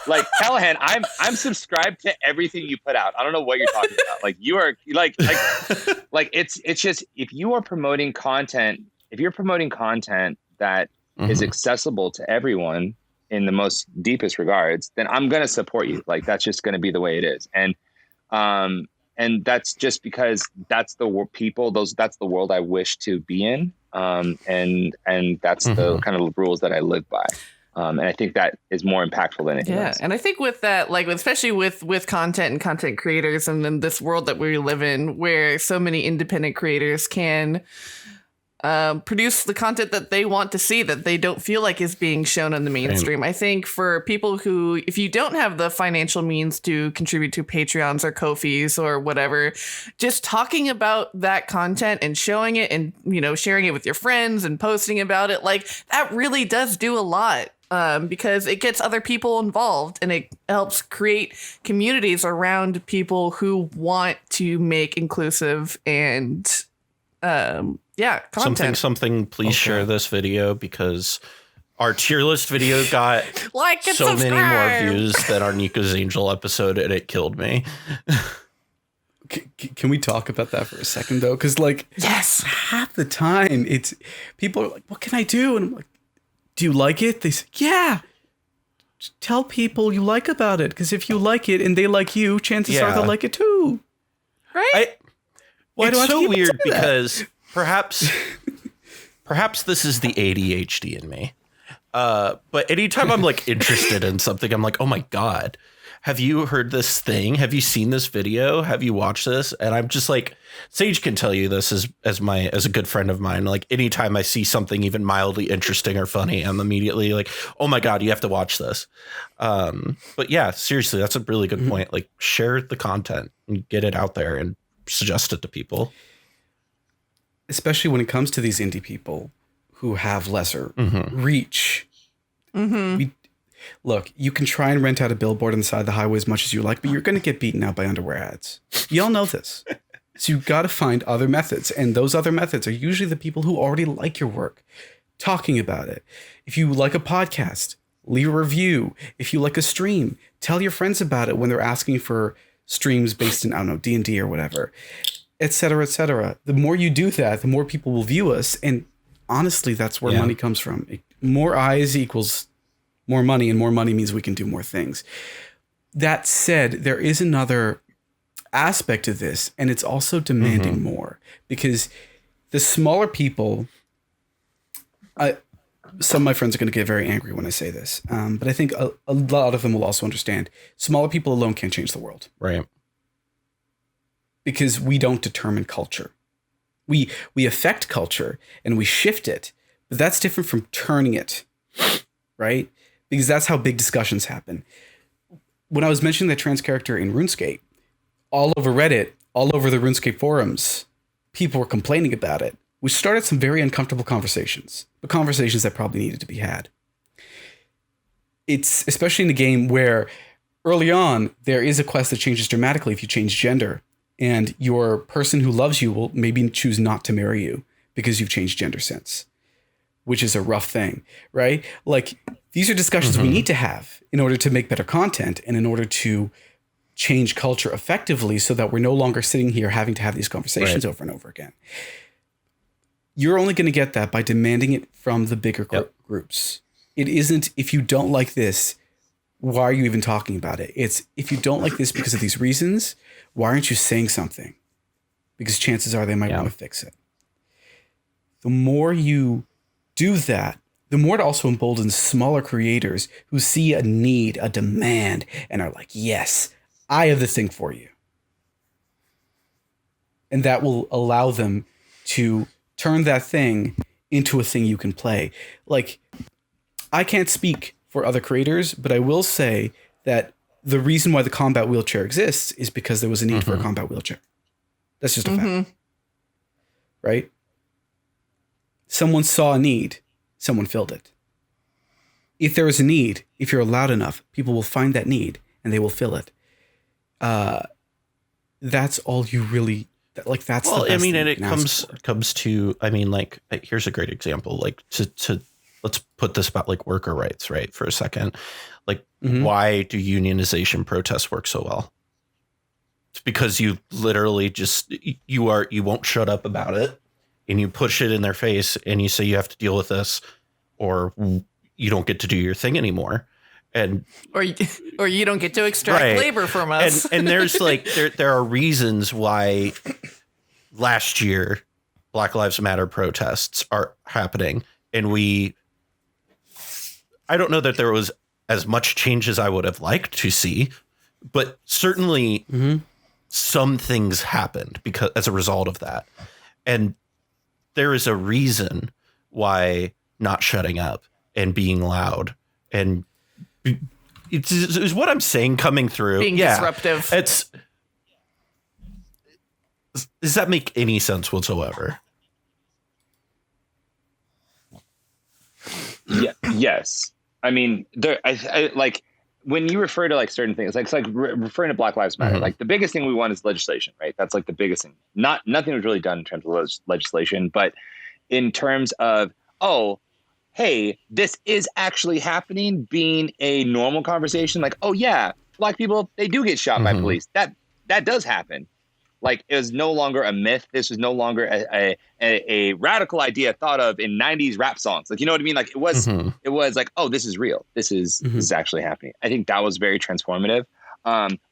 Like, Callahan, I'm subscribed to everything you put out. I don't know what you're talking about. Like, you are like it's just, if you are promoting content, if you're promoting content that is accessible to everyone in the most deepest regards, then I'm going to support you. Like, that's just going to be the way it is. And that's just because that's the people, that's the world I wish to be in. And that's the kind of rules that I live by. And I think that is more impactful than anything else. And I think with that, like, especially with content and content creators and then this world that we live in, where so many independent creators can produce the content that they want to see, that they don't feel like is being shown on the mainstream. I think for people who, if you don't have the financial means to contribute to Patreons or Ko-fis or whatever, just talking about that content and showing it and, sharing it with your friends and posting about it, like, that really does do a lot. Because it gets other people involved and it helps create communities around people who want to make inclusive and content. Something, please share this video, because our tier list video got so many more views than our Niko's Angel episode, and it killed me. Can we talk about that for a second, though? Because, yes, half the time it's people are like, what can I do? And I'm like, do you like it? They say, yeah. Just tell people you like about it, because if you like it and they like you, chances are they'll like it too. Right? It's so weird because perhaps this is the ADHD in me. But anytime I'm like interested in something, I'm like, oh my God, have you heard this thing? Have you seen this video? Have you watched this? And I'm just like, Sage can tell you this as a good friend of mine. Like, anytime I see something even mildly interesting or funny, I'm immediately like, oh my God, you have to watch this. But yeah, seriously, that's a really good point. Like, share the content and get it out there and suggest it to people. Especially when it comes to these indie people who have lesser reach. Look, you can try and rent out a billboard on the side of the highway as much as you like, but you're going to get beaten out by underwear ads. Y'all know this. So you've got to find other methods. And those other methods are usually the people who already like your work, talking about it. If you like a podcast, leave a review. If you like a stream, tell your friends about it when they're asking for streams based in, I don't know, D&D or whatever. et cetera, et cetera. The more you do that, the more people will view us. And honestly, that's where money comes from. More eyes equals more money, and more money means we can do more things. That said, there is another aspect of this, and it's also demanding more, because the smaller people, some of my friends are going to get very angry when I say this, but I think a lot of them will also understand smaller people alone can't change the world. Right. Because we don't determine culture. We affect culture and we shift it, but that's different from turning it, right? Because that's how big discussions happen. When I was mentioning that trans character in RuneScape, all over Reddit, all over the RuneScape forums, people were complaining about it, which started some very uncomfortable conversations, but conversations that probably needed to be had. It's especially in a game where early on, there is a quest that changes dramatically if you change gender, and your person who loves you will maybe choose not to marry you because you've changed gender since, which is a rough thing, right? Like, these are discussions we need to have in order to make better content and in order to change culture effectively, so that we're no longer sitting here having to have these conversations over and over again. You're only going to get that by demanding it from the bigger groups. It isn't, if you don't like this, why are you even talking about it? It's, if you don't like this because of these reasons, why aren't you saying something? Because chances are they might want to fix it. The more you do that, the more it also emboldens smaller creators who see a need, a demand, and are like, yes, I have this thing for you. And that will allow them to turn that thing into a thing you can play. Like, I can't speak for other creators, but I will say that the reason why the combat wheelchair exists is because there was a need for a combat wheelchair. That's just a fact. Right? Someone saw a need, someone filled it. If there is a need, if you're loud enough, people will find that need and they will fill it. That's all you really, like, that's the best thing and you it can ask comes to, I mean, like, here's a great example, like, to let's put this about like worker rights, right, for a second. Like, why do unionization protests work so well? It's because you literally just, you won't shut up about it, and you push it in their face and you say you have to deal with this, or you don't get to do your thing anymore. And or you don't get to extract labor from us. And there's like, there are reasons why last year Black Lives Matter protests are happening. And I don't know that there was as much change as I would have liked to see, but certainly some things happened because as a result of that. And there is a reason why not shutting up and being loud and it's what I'm saying coming through. Being disruptive. Does that make any sense whatsoever? Yeah. Yes. I mean, I like when you refer to like certain things, like it's like referring to Black Lives Matter. Like the biggest thing we want is legislation, right? That's like the biggest thing. Nothing was really done in terms of legislation, but in terms of, oh, hey, this is actually happening, being a normal conversation. Like, oh yeah, Black people, they do get shot by police. That does happen. Like, it was no longer a myth. This was no longer a radical idea thought of in 90s rap songs. Like, you know what I mean? Like, it was like, oh, this is real. This is actually happening. I think that was very transformative.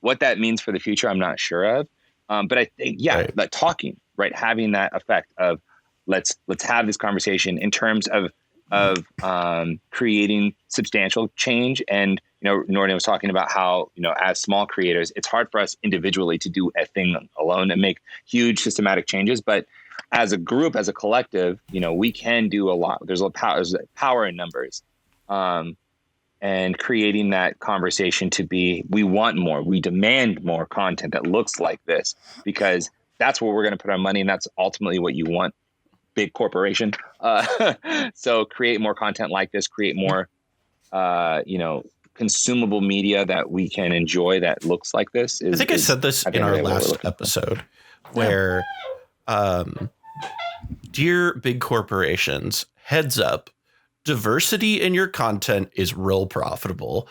What that means for the future, I'm not sure of. But I think, like talking, right, having that effect of let's have this conversation in terms of creating substantial change. And, you know, Noordin was talking about how, you know, as small creators, it's hard for us individually to do a thing alone and make huge systematic changes. But as a group, as a collective, you know, we can do a lot. There's power in numbers. And creating that conversation to be, we want more, we demand more content that looks like this, because that's where we're going to put our money. And that's ultimately what you want. Big corporation. So create more content like this, create more, you know, consumable media that we can enjoy that looks like this. I think I said this in our last episode where, dear big corporations, heads up, diversity in your content is real profitable.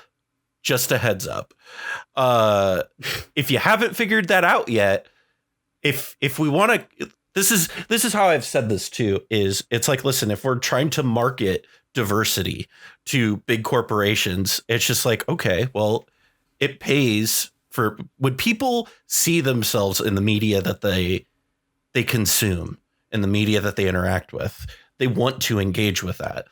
Just a heads up. If you haven't figured that out yet, if we want to, this is how I've said this too, is it's like, listen, if we're trying to market diversity to big corporations, it's just like, okay, well, it pays for, when people see themselves in the media that they consume, in the media that they interact with, they want to engage with that.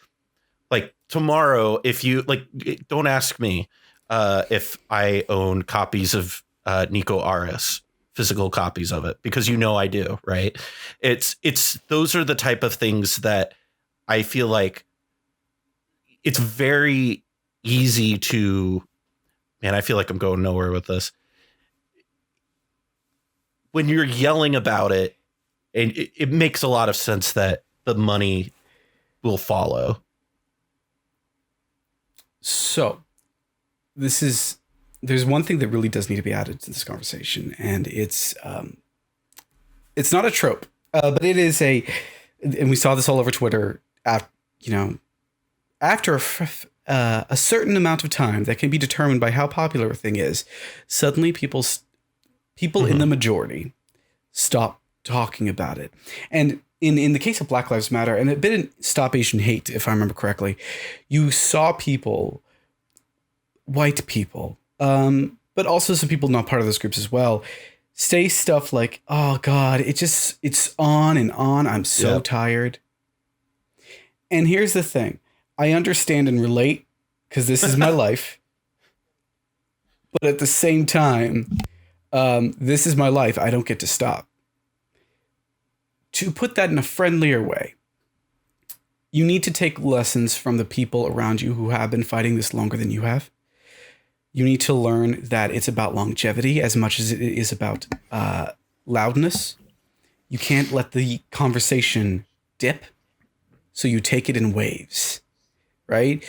Like tomorrow, if you like, don't ask me if I own copies of Niko Aris, physical copies of it, because I do, right? It's those are the type of things that I feel like it's very easy to, man, I feel like I'm going nowhere with this. When you're yelling about it, and it makes a lot of sense that the money will follow. So there's one thing that really does need to be added to this conversation, and it's not a trope, but it is and we saw this all over Twitter. After a certain amount of time that can be determined by how popular a thing is, suddenly people in the majority stop talking about it. And in the case of Black Lives Matter, and it didn't stop Asian hate, if I remember correctly, you saw people, white people, but also some people not part of those groups as well, say stuff like, oh God, it's on and on. I'm so tired. And here's the thing. I understand and relate because this is my life. But at the same time, this is my life. I don't get to stop. To put that in a friendlier way, you need to take lessons from the people around you who have been fighting this longer than you have. You need to learn that it's about longevity as much as it is about loudness. You can't let the conversation dip, so you take it in waves, right?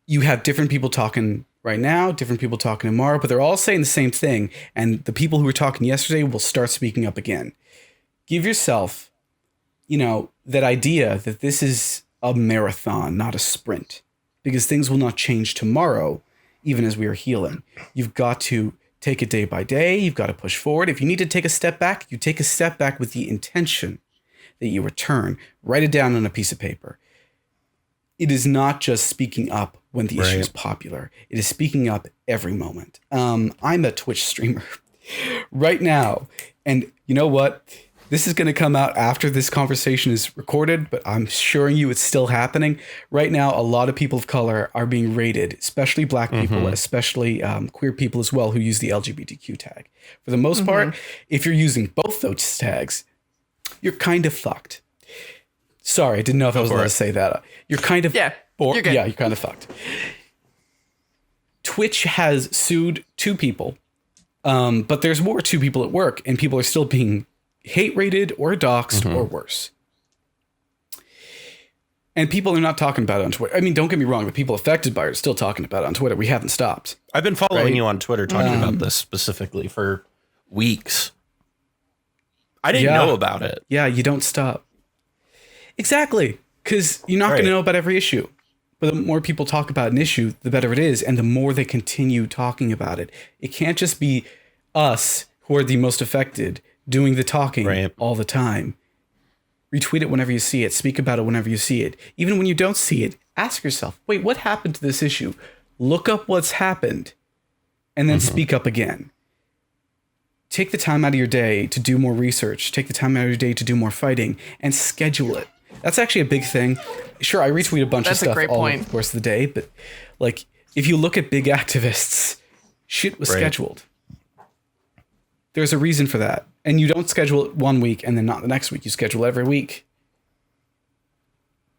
You have different people talking right now, different people talking tomorrow, but they're all saying the same thing. And the people who were talking yesterday will start speaking up again. Give yourself, that idea that this is a marathon, not a sprint, because things will not change tomorrow, even as we are healing. You've got to take it day by day. You've got to push forward. If you need to take a step back, you take a step back with the intention that you return. Write it down on a piece of paper. It is not just speaking up when the issue is popular. It is speaking up every moment. I'm a Twitch streamer right now. And you know what? This is going to come out after this conversation is recorded, but I'm assuring you it's still happening. Right now, a lot of people of color are being rated, especially Black people, especially queer people as well, who use the LGBTQ tag. For the most part, if you're using both those tags, you're kind of fucked. Sorry, I didn't know if I was allowed to say that. You're kind of you're kind of fucked. Twitch has sued 2 people, but there's more 2 people at work, and people are still being hate rated or doxxed or worse. And people are not talking about it on Twitter. I mean, don't get me wrong, the people affected by it are still talking about it on Twitter. We haven't stopped. I've been following you on Twitter talking about this specifically for weeks. I didn't know about it. Yeah, you don't stop. Exactly. Because you're not going to know about every issue. But the more people talk about an issue, the better it is. And the more they continue talking about it. It can't just be us who are the most affected doing the talking all the time. Retweet it whenever you see it. Speak about it whenever you see it. Even when you don't see it, ask yourself, wait, what happened to this issue? Look up what's happened and then speak up again. Take the time out of your day to do more research. Take the time out of your day to do more fighting and schedule it. That's actually a big thing. Sure, I retweet a bunch of stuff all over the course of the day, but like if you look at big activists, shit was scheduled. There's a reason for that. And you don't schedule it one week and then not the next week. You schedule every week.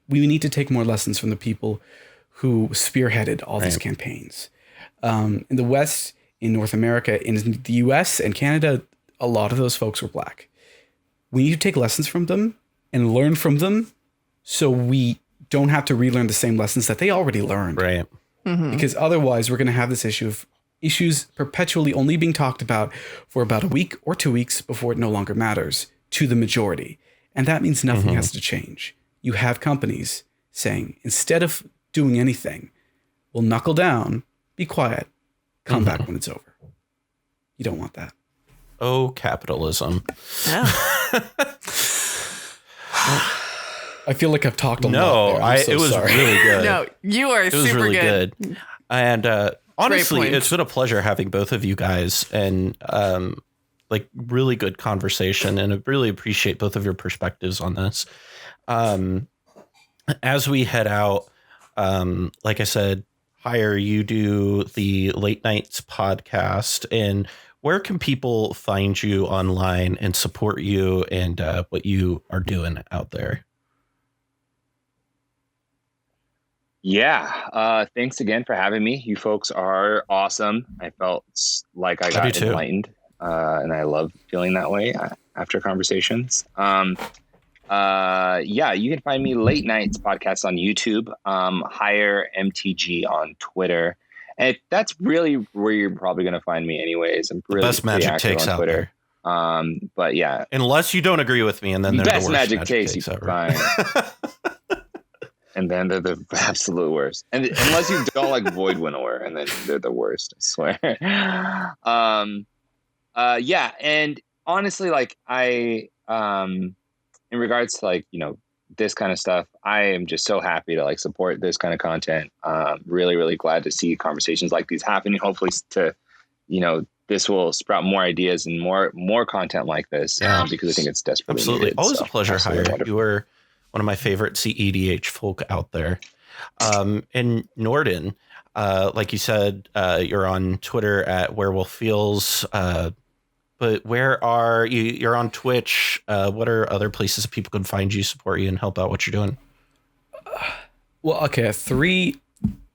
We need to take more lessons from the people who spearheaded all these campaigns. In the West, in North America, in the US and Canada, a lot of those folks were Black. We need to take lessons from them and learn from them so we don't have to relearn the same lessons that they already learned. Right. Because otherwise we're going to have this issue of issues perpetually only being talked about for about a week or 2 weeks before it no longer matters to the majority. And that means nothing has to change. You have companies saying, instead of doing anything, we'll knuckle down, be quiet, come back when it's over. You don't want that. Oh, capitalism. Yeah. I feel like I've talked a lot. No, it was sorry. really good. No, you are It was super really good. And honestly, point. it's been a pleasure having both of you guys, and like really good conversation. And I really appreciate both of your perspectives on this. As we head out, like I said, Higher, you do the Late Nights podcast, and where can people find you online and support you and what you are doing out there? Yeah. Thanks again for having me. You folks are awesome. I felt like I got enlightened, and I love feeling that way after conversations. Yeah, you can find me Late Nights podcast on YouTube, Higher MTG on Twitter. And that's really where you're probably going to find me anyways. I'm really best magic takes out there. But yeah, unless you don't agree with me, and then they're best the worst magic takes you can find. And then they're the absolute worst. And unless you don't like Void Winnower, and then they're the worst, I swear. Yeah, and honestly, like in regards to like, this kind of stuff, I am just so happy to like support this kind of content. Really, really glad to see conversations like these happening. Hopefully this will sprout more ideas and more content like this, because I think it's desperately absolutely needed. Always a pleasure, Higher. Wonderful. You were one of my favorite cEDH folk out there. And Noordin, like you said, you're on Twitter at Werewolf Feels, but where are you? You're on Twitch. What are other places that people can find you, support you, and help out what you're doing? Well, okay, three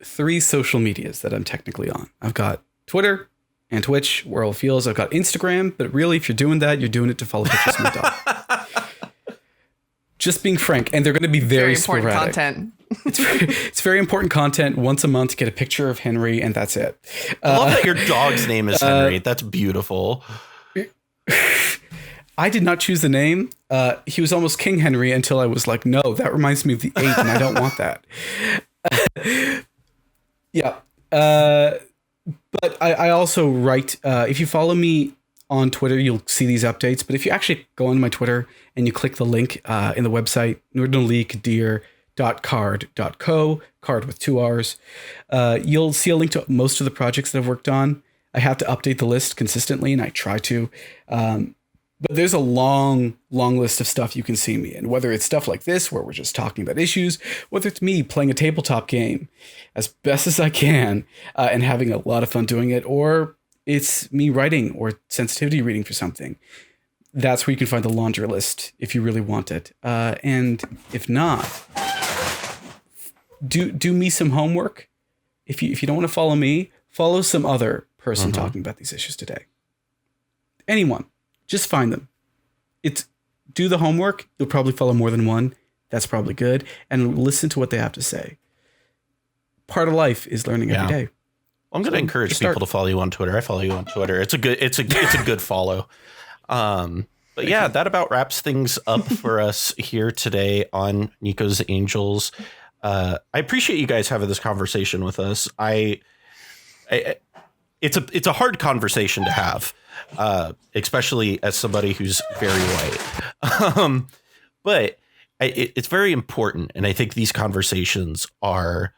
social medias that I'm technically on. I've got Twitter and Twitch, Werewolf Feels. I've got Instagram, but really, if you're doing that, you're doing it to follow pictures of my dog. Just being frank, and they're going to be very important sporadic. content. It's very important content. Once a month, get a picture of Henry, and that's it. I love that your dog's name is Henry. That's beautiful. I did not choose the name. He was almost King Henry until I was like, no, that reminds me of the 8, and I don't want that. Yeah. But I also write, if you follow me on Twitter, you'll see these updates. But if you actually go on my Twitter and you click the link in the website, noordinalie.card.co, card with 2 R's, you'll see a link to most of the projects that I've worked on. I have to update the list consistently, and I try to. But there's a long list of stuff you can see me in, whether it's stuff like this, where we're just talking about issues, whether it's me playing a tabletop game as best as I can and having a lot of fun doing it, or it's me writing or sensitivity reading for something. That's where you can find the laundry list if you really want it. And if not, do me some homework. If you don't want to follow me, follow some other person talking about these issues today. Anyone. Just find them. Do the homework. You'll probably follow more than one. That's probably good. And listen to what they have to say. Part of life is learning every day. I'm going to encourage people to follow you on Twitter. I follow you on Twitter. It's a good follow. But yeah, that about wraps things up for us here today on Niko's Angels. I appreciate you guys having this conversation with us. It's a hard conversation to have. Especially as somebody who's very white. But it's very important. And I think these conversations are,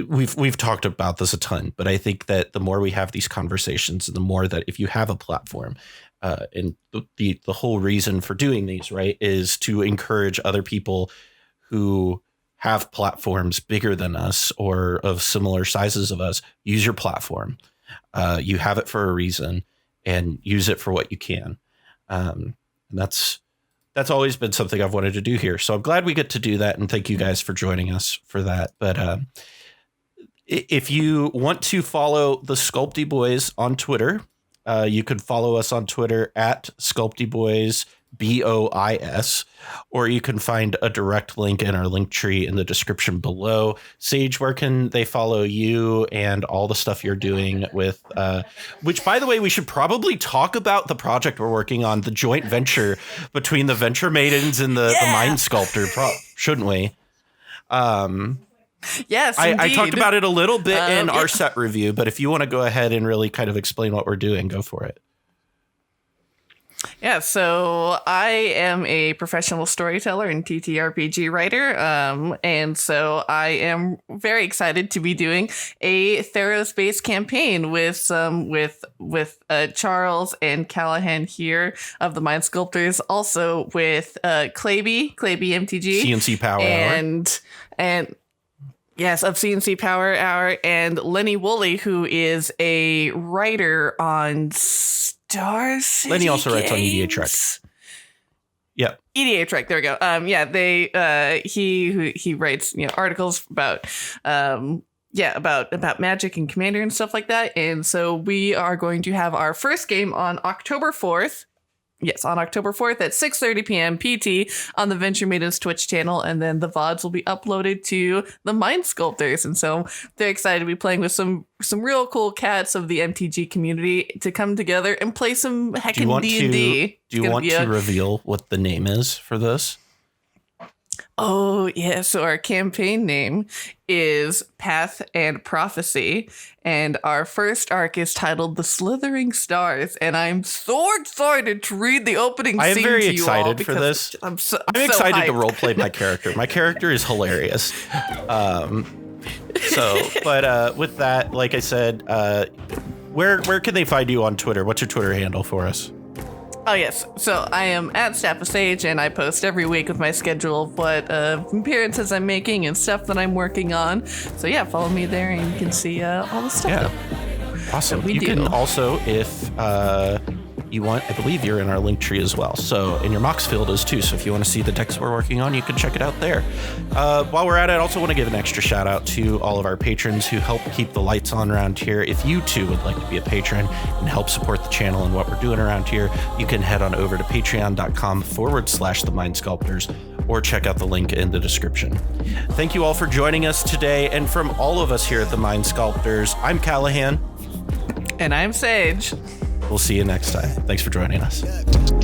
we've talked about this a ton, but I think that the more we have these conversations, the more that if you have a platform, and the whole reason for doing these, right, is to encourage other people who have platforms bigger than us or of similar sizes of us, use your platform. You have it for a reason, and use it for what you can. And that's always been something I've wanted to do here. So I'm glad we get to do that. And thank you guys for joining us for that. But if you want to follow the Sculpty Boys on Twitter, you could follow us on Twitter at Sculpty Boys BOIS, or you can find a direct link in our link tree in the description below. Sage, where can they follow you and all the stuff you're doing with, which, by the way, we should probably talk about the project we're working on, the joint venture between the Venture Maidens and the Mind Sculptor, shouldn't we? Yes, I talked about it a little bit in our set review, but if you want to go ahead and really kind of explain what we're doing, go for it. Yeah, so I am a professional storyteller and TTRPG writer, and so I am very excited to be doing a Theros-based campaign with Charles and Callahan here of the Mind Sculptors, also with Claby MTG, CNC Power and yes, of CNC Power Hour, and Lenny Woolley, who is a writer on Star City Lenny also writes on Games. EDA Trek. Yeah. EDA Trek, there we go. He writes articles about about Magic and Commander and stuff like that. And so we are going to have our first game on October 4th. Yes, on October 4th at 6:30 p.m. PT on the Venture Maidens Twitch channel, and then the VODs will be uploaded to the Mind Sculptors. And so they're excited to be playing with some real cool cats of the MTG community to come together and play some heckin' D&D. Do you want to reveal what the name is for this? Oh, yeah. So our campaign name is Path and Prophecy, and our first arc is titled The Slithering Stars, and I'm so excited to read the opening scene to you all. I am very excited for this. I'm excited to roleplay my character. My character is hilarious. With that, like I said, where can they find you on Twitter? What's your Twitter handle for us? Oh, yes. So I am at Staffasage, and I post every week with my schedule of what appearances I'm making and stuff that I'm working on. So, yeah, follow me there, and you can see all the stuff. Yeah. Awesome. You can also, if you want, I believe you're in our link tree as well. So, in your Mox field is too. So, if you want to see the text we're working on, you can check it out there. While we're at it, I also want to give an extra shout out to all of our patrons who help keep the lights on around here. If you too would like to be a patron and help support the channel and what we're doing around here, you can head on over to patreon.com/the Mind Sculptors or check out the link in the description. Thank you all for joining us today. And from all of us here at the Mind Sculptors, I'm Callahan. And I'm Sage. We'll see you next time. Thanks for joining us.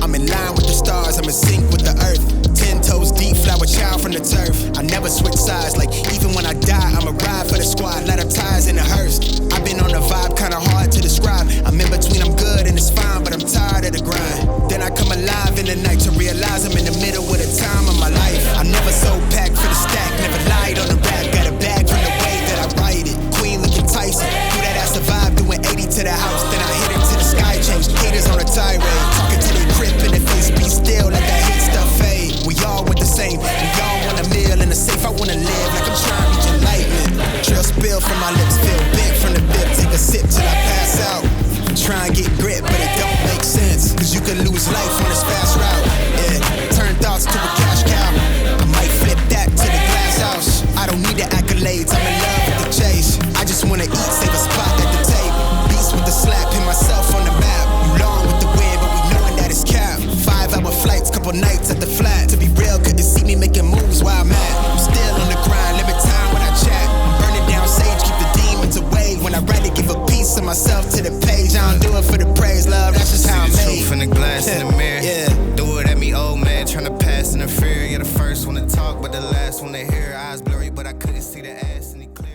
I'm in line with the stars, I'm in sync with the earth. 10 toes deep, flower child from the turf. I never switch sides, like even when I die, I'm a ride for the squad. Let her ties in the hearse. I've been on the vibe, kinda hard to describe. I'm in between, I'm good and it's fine, but I'm tired of the grind. Then I come alive in the night to realize I'm in the middle of the time of my life. I never so packed for the stack, never lied on the rap. Got a bag from the way that I write it. Queen looking Tyson, do that ass survive, doing 80 to the house. Then I hit her to the sky, change haters on a tirade. Talking to their grip in the face, be still, let that hate stuff fade. We all want the same, we all want a meal in the safe. I wanna live like I'm trying to reach enlightenment. Trail spill from my lips, feel big from the bib. Take a sip till I pass out. Try and get grit, but it don't make sense. Cause you can lose life on this fast route. Yeah, turn thoughts to a cash cow. I might flip that to the glass house. I don't need the accolades, I'm in love with the chase. I just wanna eat, save a spot at the table. Beast with the slap, hit myself on the map. You long with the wind, but we knowing that it's capped. 5-hour flights, couple nights at the flat. To be real, couldn't see me making moves while I'm at. I'm still on the grind, limit time when I chat. I'm burning down sage, keep the demons away. When I rather give a piece of myself to the page. I don't do it for the praise, love, that's just how I'm made. Truth in the glass in the mirror. Yeah. Do it at me, old man, tryna pass in the fear. You're the first one to talk, but the last one to hear. Eyes blurry, but I couldn't see the ass any clear.